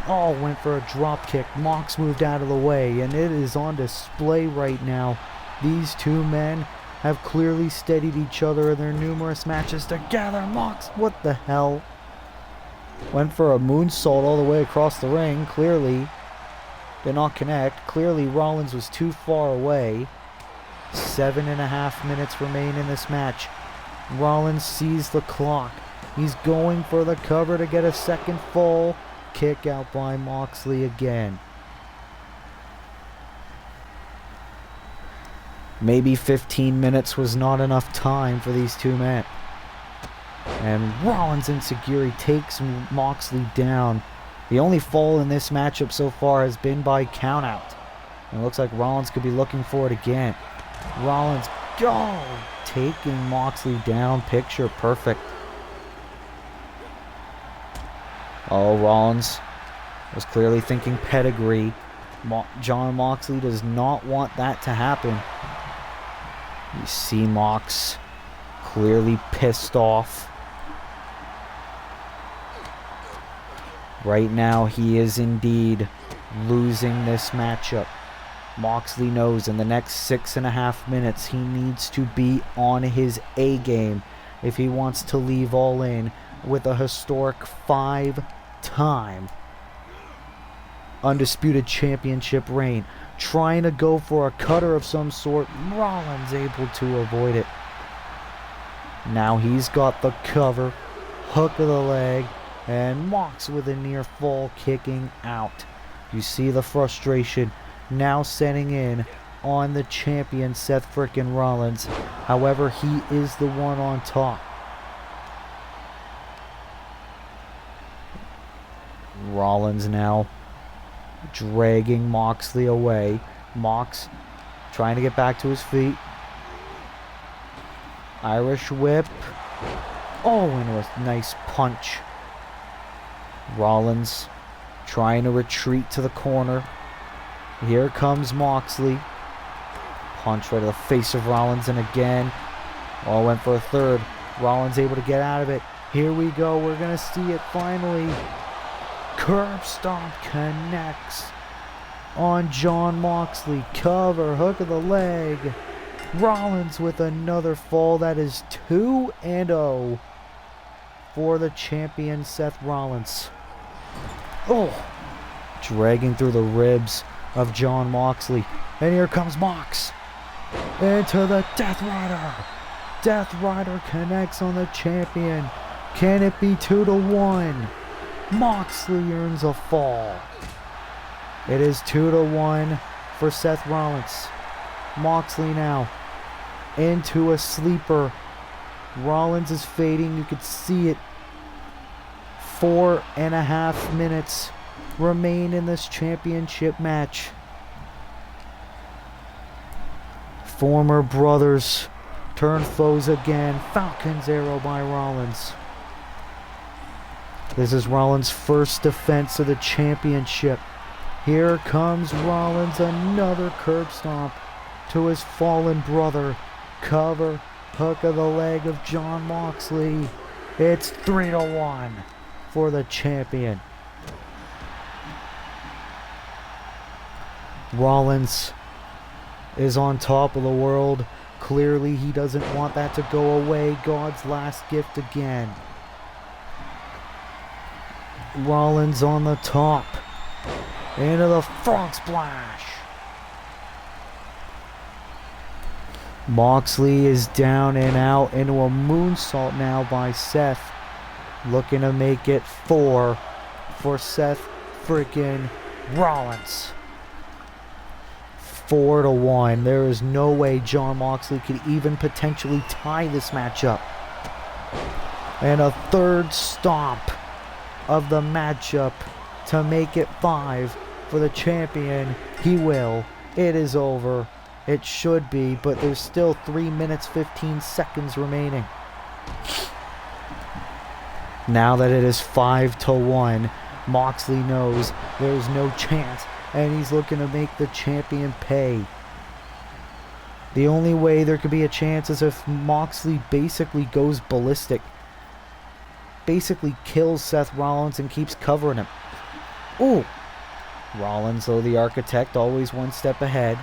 Went for a drop kick. Mox moved out of the way, and it is on display right now. These two men have clearly steadied each other in their numerous matches together. Mox, what the hell? Went for a moonsault all the way across the ring. Clearly did not connect. Clearly Rollins was too far away. 7.5 minutes remain in this match. Rollins sees the clock. He's going for the cover to get a second fall. Kick out by Moxley again. Maybe 15 minutes was not enough time for these two men. And Rollins insecurity takes Moxley down. The only fall in this matchup so far has been by countout. And it looks like Rollins could be looking for it again. Rollins, taking Moxley down. Picture perfect. Rollins was clearly thinking pedigree. Jon Moxley does not want that to happen. You see Mox clearly pissed off. Right now he is indeed losing this matchup. Moxley knows in the next 6.5 minutes he needs to be on his A game if he wants to leave All In with a historic 5-time undisputed championship reign. Trying to go for a cutter of some sort. Rollins able to avoid it. Now he's got the cover. Hook of the leg. And Mox with a near fall kicking out. You see the frustration now setting in on the champion Seth frickin' Rollins. However, he is the one on top. Rollins now dragging Moxley away. Mox trying to get back to his feet. Irish whip. Into a nice punch. Rollins trying to retreat to the corner. Here comes Moxley. Punch right to the face of Rollins, and again. Went for a third. Rollins able to get out of it. Here we go. We're going to see it finally. Curb stomp connects on Jon Moxley. Cover, hook of the leg. Rollins with another fall. That is 2-0 for the champion Seth Rollins. Dragging through the ribs of Jon Moxley. And here comes Mox into the Death Rider. Death Rider connects on the champion. Can it be 2-1? Moxley earns a fall. It is 2-1 for Seth Rollins. Moxley now into a sleeper. Rollins is fading. You could see it. 4.5 minutes remain in this championship match. Former brothers turn foes again. Falcon's arrow by Rollins. This is Rollins' first defense of the championship. Here comes Rollins, another curb stomp to his fallen brother. Cover, hook of the leg of Jon Moxley. It's 3-1 for the champion. Rollins is on top of the world. Clearly he doesn't want that to go away. God's last gift again. Rollins on the top. Into the frog splash. Moxley is down and out into a moonsault now by Seth. Looking to make it 4 for Seth freaking Rollins. 4-1. There is no way Jon Moxley could even potentially tie this matchup. And a third stomp of the matchup to make it 5 for the champion. He will. It is over. It should be, but there's still 3 minutes 15 seconds remaining. Now that it is 5-1, Moxley knows there's no chance, and he's looking to make the champion pay. The only way there could be a chance is if Moxley basically goes ballistic. Basically kills Seth Rollins and keeps covering him. Ooh! Rollins, though the architect, always one step ahead.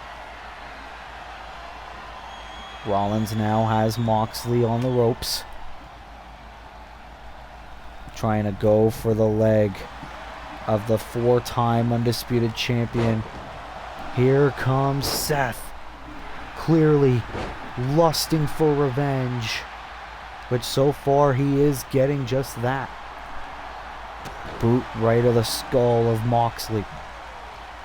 Rollins now has Moxley on the ropes. Trying to go for the leg of the 4-time undisputed champion. Here comes Seth. Clearly lusting for revenge. Which so far he is getting just that. Boot right of the skull of Moxley.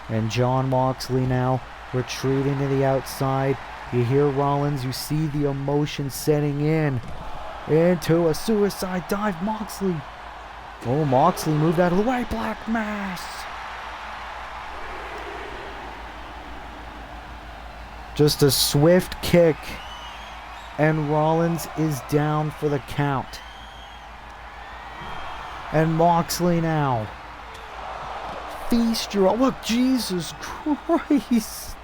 And Jon Moxley now retreating to the outside. You hear Rollins, you see the emotion setting in. Into a suicide dive, Moxley. Oh, Moxley moved out of the way. Black Mass. Just a swift kick. And Rollins is down for the count. And Moxley now. Feast your eyes. Look, Jesus Christ.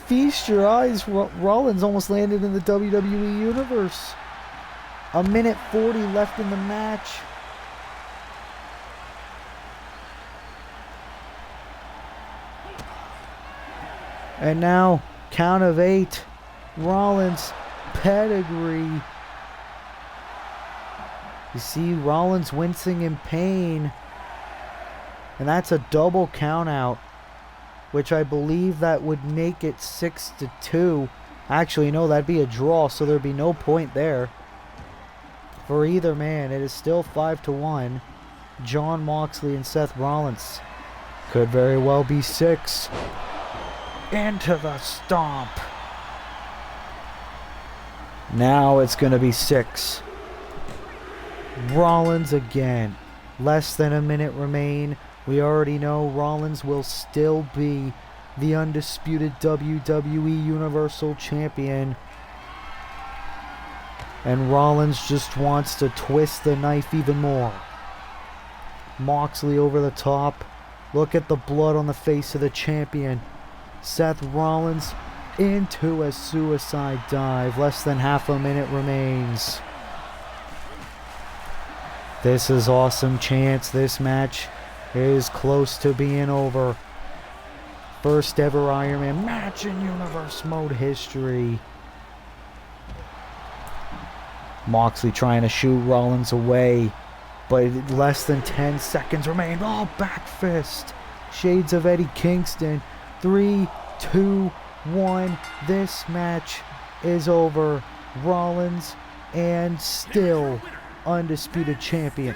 Feast your eyes. Rollins almost landed in the WWE Universe. 1:40 left in the match. And now, count of 8. Rollins, pedigree. You see Rollins wincing in pain. And that's a double count out. Which I believe that would make it 6-2. Actually, no, that'd be a draw, so there'd be no point there. For either man, it is still 5-1. Jon Moxley and Seth Rollins. Could very well be 6. Into the stomp. Now it's going to be 6. Rollins again. Less than a minute remain. We already know Rollins will still be the undisputed WWE Universal Champion. And Rollins just wants to twist the knife even more. Moxley over the top. Look at the blood on the face of the champion. Seth Rollins into a suicide dive. Less than half a minute remains. This is awesome chance. This match is close to being over. First ever Iron Man match in Universe Mode history. Moxley trying to shoot Rollins away, but less than 10 seconds remain. Oh, back fist. Shades of Eddie Kingston. 3, 2, 1. This match is over. Rollins and still undisputed champion.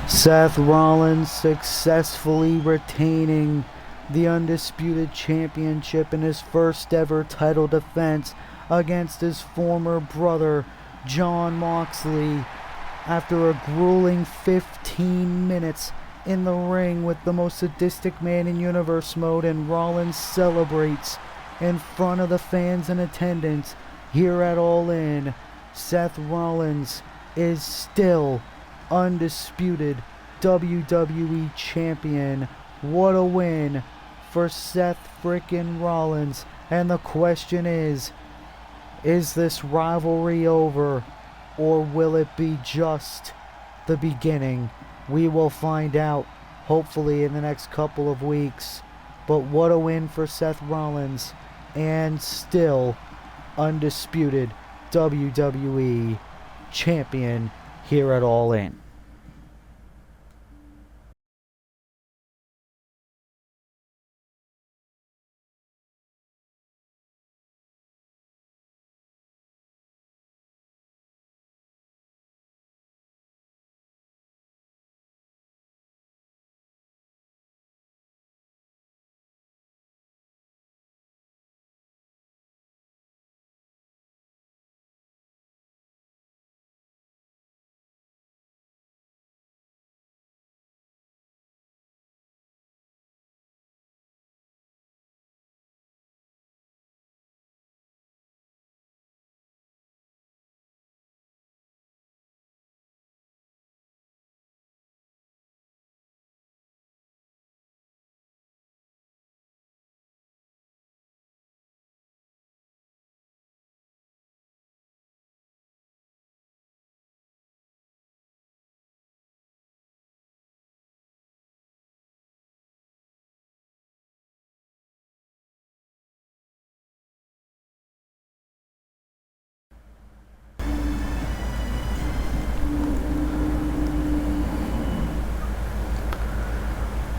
Seth Rollins successfully retaining the Undisputed Championship in his first ever title defense against his former brother, Jon Moxley, after a grueling 15 minutes in the ring with the most sadistic man in Universe Mode, and Rollins celebrates in front of the fans in attendance here at All In. Seth Rollins is still undisputed WWE Champion. What a win for Seth frickin' Rollins. And the question is this rivalry over, or will it be just the beginning? We will find out, hopefully in the next couple of weeks. But what a win for Seth Rollins, and still undisputed WWE Champion here at All In.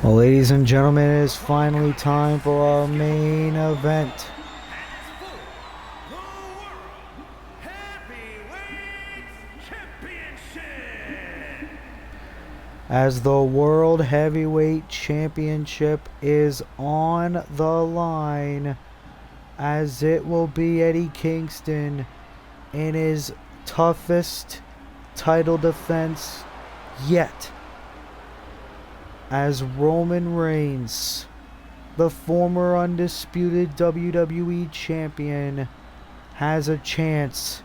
Well, ladies and gentlemen, it is finally time for our main event. The World Heavyweight Championship. As the World Heavyweight Championship is on the line, as it will be Eddie Kingston in his toughest title defense yet, as Roman Reigns, the former undisputed WWE Champion, has a chance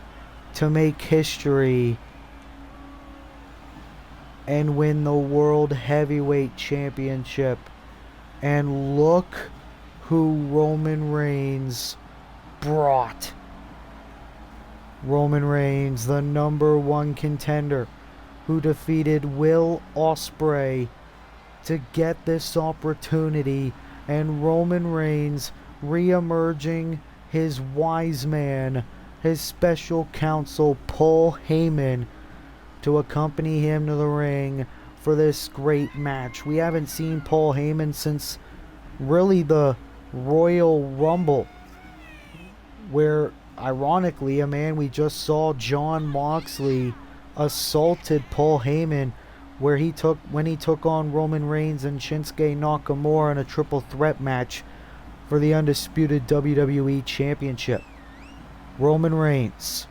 to make history and win the World Heavyweight Championship. And look who Roman Reigns brought. Roman Reigns, the #1 contender, who defeated Will Ospreay to get this opportunity, and Roman Reigns re-emerging his wise man, his special counsel Paul Heyman, to accompany him to the ring for this great match. We haven't seen Paul Heyman since really the Royal Rumble, where ironically a man we just saw, Jon Moxley, assaulted Paul Heyman, when he took on Roman Reigns and Shinsuke Nakamura in a triple threat match for the undisputed WWE Championship. Roman Reigns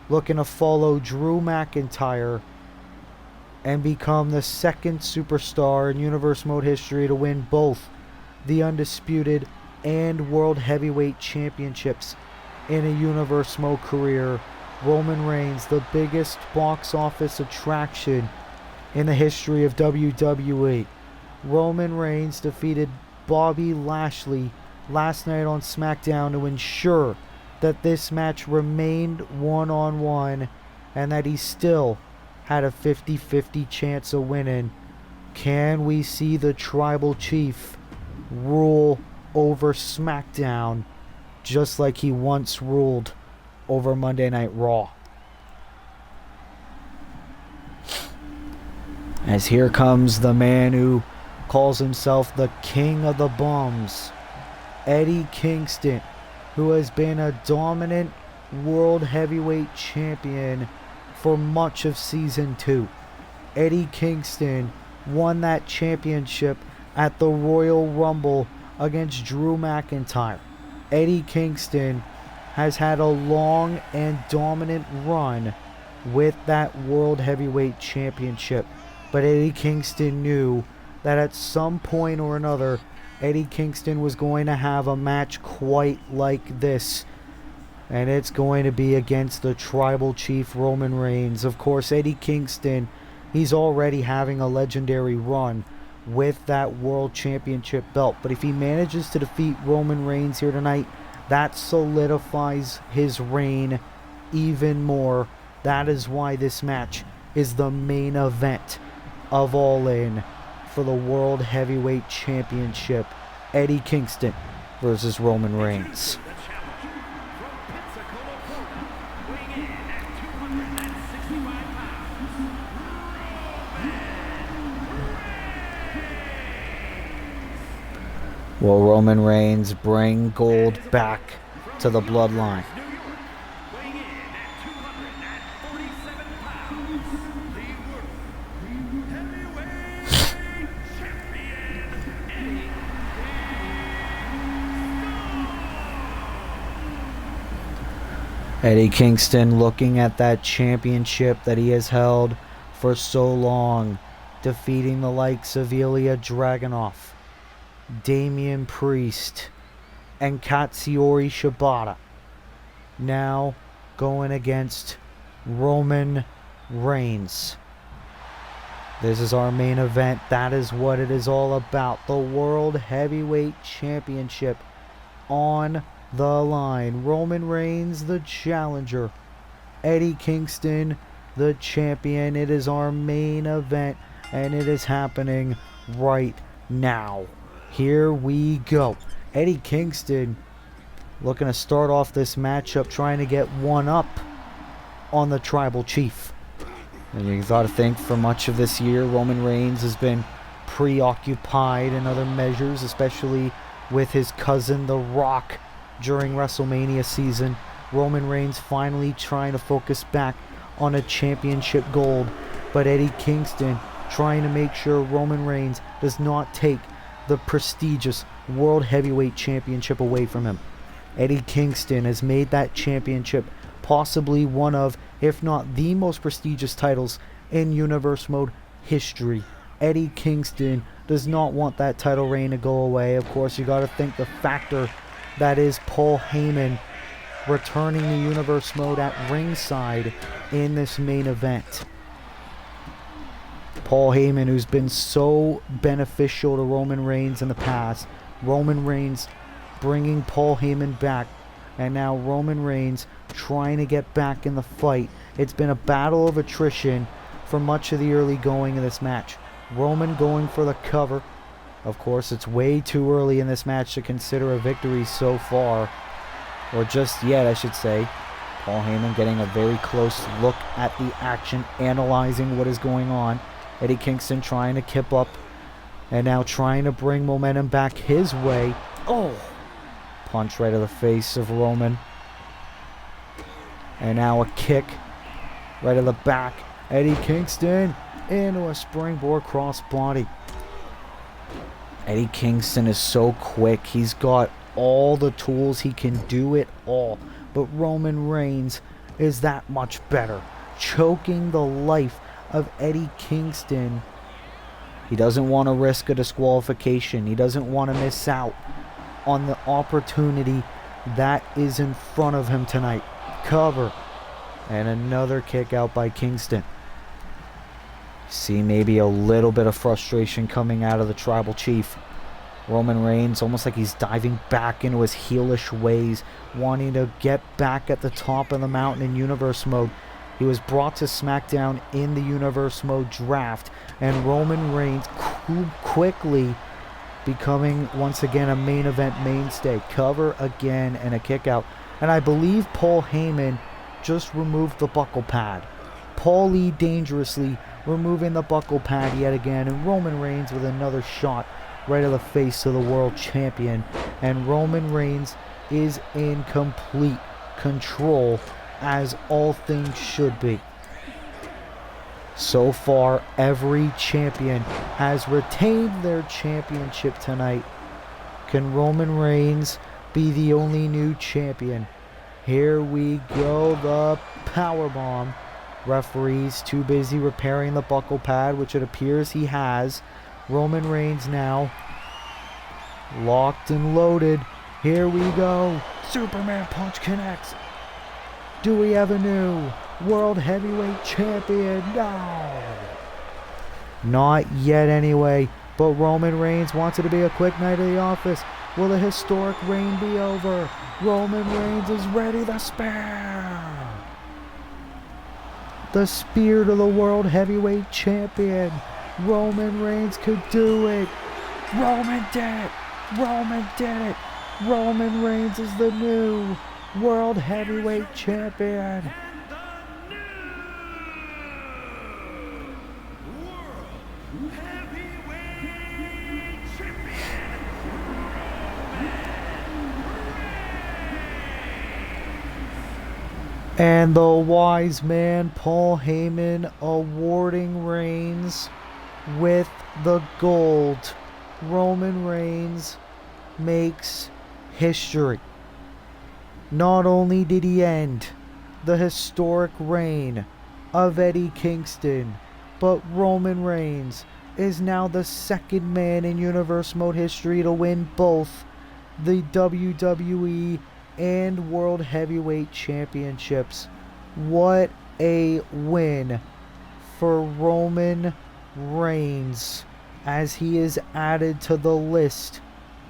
looking to follow Drew McIntyre and become the second superstar in Universe Mode history to win both the undisputed and World Heavyweight Championships in a Universe Mode career. Roman Reigns, the biggest box office attraction in the history of WWE. Roman Reigns defeated Bobby Lashley last night on SmackDown to ensure that this match remained one-on-one and that he still had a 50-50 chance of winning. Can we see the Tribal Chief rule over SmackDown just like he once ruled over Monday Night Raw? As here comes the man who calls himself the King of the Bums, Eddie Kingston, who has been a dominant World Heavyweight Champion for much of Season 2. Eddie Kingston won that championship at the Royal Rumble against Drew McIntyre. Eddie Kingston has had a long and dominant run with that World Heavyweight Championship. But Eddie Kingston knew that at some point or another, Eddie Kingston was going to have a match quite like this. And it's going to be against the Tribal Chief Roman Reigns. Of course, Eddie Kingston, he's already having a legendary run with that World Championship belt. But if he manages to defeat Roman Reigns here tonight, that solidifies his reign even more. That is why this match is the main event of All In for the World Heavyweight Championship. Eddie Kingston versus Roman Reigns. Will Roman Reigns bring gold back to the bloodline? Eddie Kingston looking at that championship that he has held for so long, defeating the likes of Ilya Dragunov, Damian Priest, and Katsuyori Shibata. Now going against Roman Reigns. This is our main event. That is what it is all about. The World Heavyweight Championship on the line. Roman Reigns, the challenger. Eddie Kingston, the champion. It is our main event, and it is happening right now. Here we go. Eddie Kingston looking to start off this matchup trying to get one up on the Tribal Chief. And you got to think for much of this year, Roman Reigns has been preoccupied in other measures, especially with his cousin, The Rock, during WrestleMania season. Roman Reigns finally trying to focus back on a championship gold, but Eddie Kingston trying to make sure Roman Reigns does not take the prestigious World Heavyweight Championship away from him. Eddie Kingston has made that championship possibly one of, if not the most prestigious titles in Universe Mode history. Eddie Kingston does not want that title reign to go away. Of course, you got to think the factor that is Paul Heyman returning to Universe Mode at ringside in this main event. Paul Heyman, who's been so beneficial to Roman Reigns in the past. Roman Reigns bringing Paul Heyman back, and now Roman Reigns trying to get back in the fight. It's been a battle of attrition for much of the early going of this match. Roman going for the cover. Of course, it's way too early in this match to consider a victory so far, or just yet, I should say. Paul Heyman getting a very close look at the action, analyzing what is going on. Eddie Kingston trying to kip up, and now trying to bring momentum back his way. Oh! Punch right to the face of Roman. And now a kick right to the back. Eddie Kingston into a springboard crossbody. Eddie Kingston is so quick. He's got all the tools. He can do it all. But Roman Reigns is that much better. Choking the life of Eddie Kingston. He doesn't want to risk a disqualification. He doesn't want to miss out on the opportunity that is in front of him tonight. Cover. And another kick out by Kingston. See maybe a little bit of frustration coming out of the Tribal Chief. Roman Reigns almost like he's diving back into his heelish ways, wanting to get back at the top of the mountain in Universe Mode. He was brought to SmackDown in the Universe Mode draft, and Roman Reigns quickly becoming once again a main event mainstay. Cover again and a kick out. And I believe Paul Heyman just removed the buckle pad. Paulie dangerously removing the buckle pad yet again, and Roman Reigns with another shot right to the face of the world champion. And Roman Reigns is in complete control, as all things should be. So far, every champion has retained their championship tonight. Can Roman Reigns be the only new champion? Here we go, the powerbomb. Referees too busy repairing the buckle pad, which it appears he has. Roman Reigns now locked and loaded. Here we go. Superman punch connects. Do we have a new World Heavyweight Champion? No. Not yet anyway, but Roman Reigns wants it to be a quick night at the office. Will the historic reign be over? Roman Reigns is ready. The spear. The spear to the World Heavyweight Champion. Roman Reigns could do it. Roman did it. Roman did it. Roman Reigns is the new World Heavyweight Champion. And the wise man Paul Heyman awarding Reigns with the gold. Roman Reigns makes history. Not only did he end the historic reign of Eddie Kingston, but Roman Reigns is now the second man in Universe Mode history to win both the WWE and World Heavyweight Championships. What a win for Roman Reigns as he is added to the list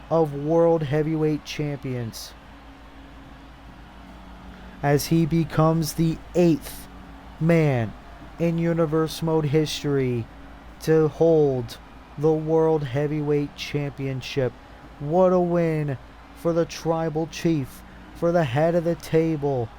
of World Heavyweight Champions, as he becomes the 8th man in Universe Mode history to hold the World Heavyweight Championship. What a win for the Tribal Chief, for the head of the table,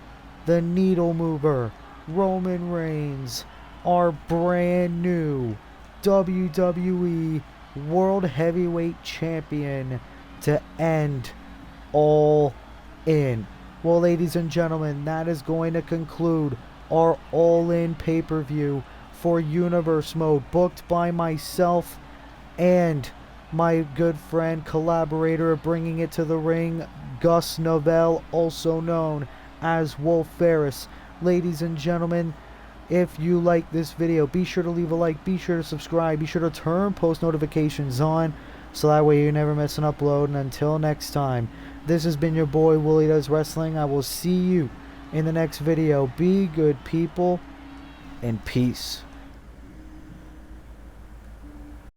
the needle mover, Roman Reigns, our brand new WWE World Heavyweight Champion to end All In. Well, ladies and gentlemen, that is going to conclude our All In pay-per-view for Universe Mode, booked by myself and my good friend, collaborator, bringing it to the ring, Gus Novell, also known as Wolf Ferris. Ladies and gentlemen, if you like this video, be sure to leave a like, be sure to subscribe, be sure to turn post notifications on, so that way you never miss an upload. And until next time, this has been your boy Willie Does Wrestling. I will see you in the next video. Be good, people, and peace.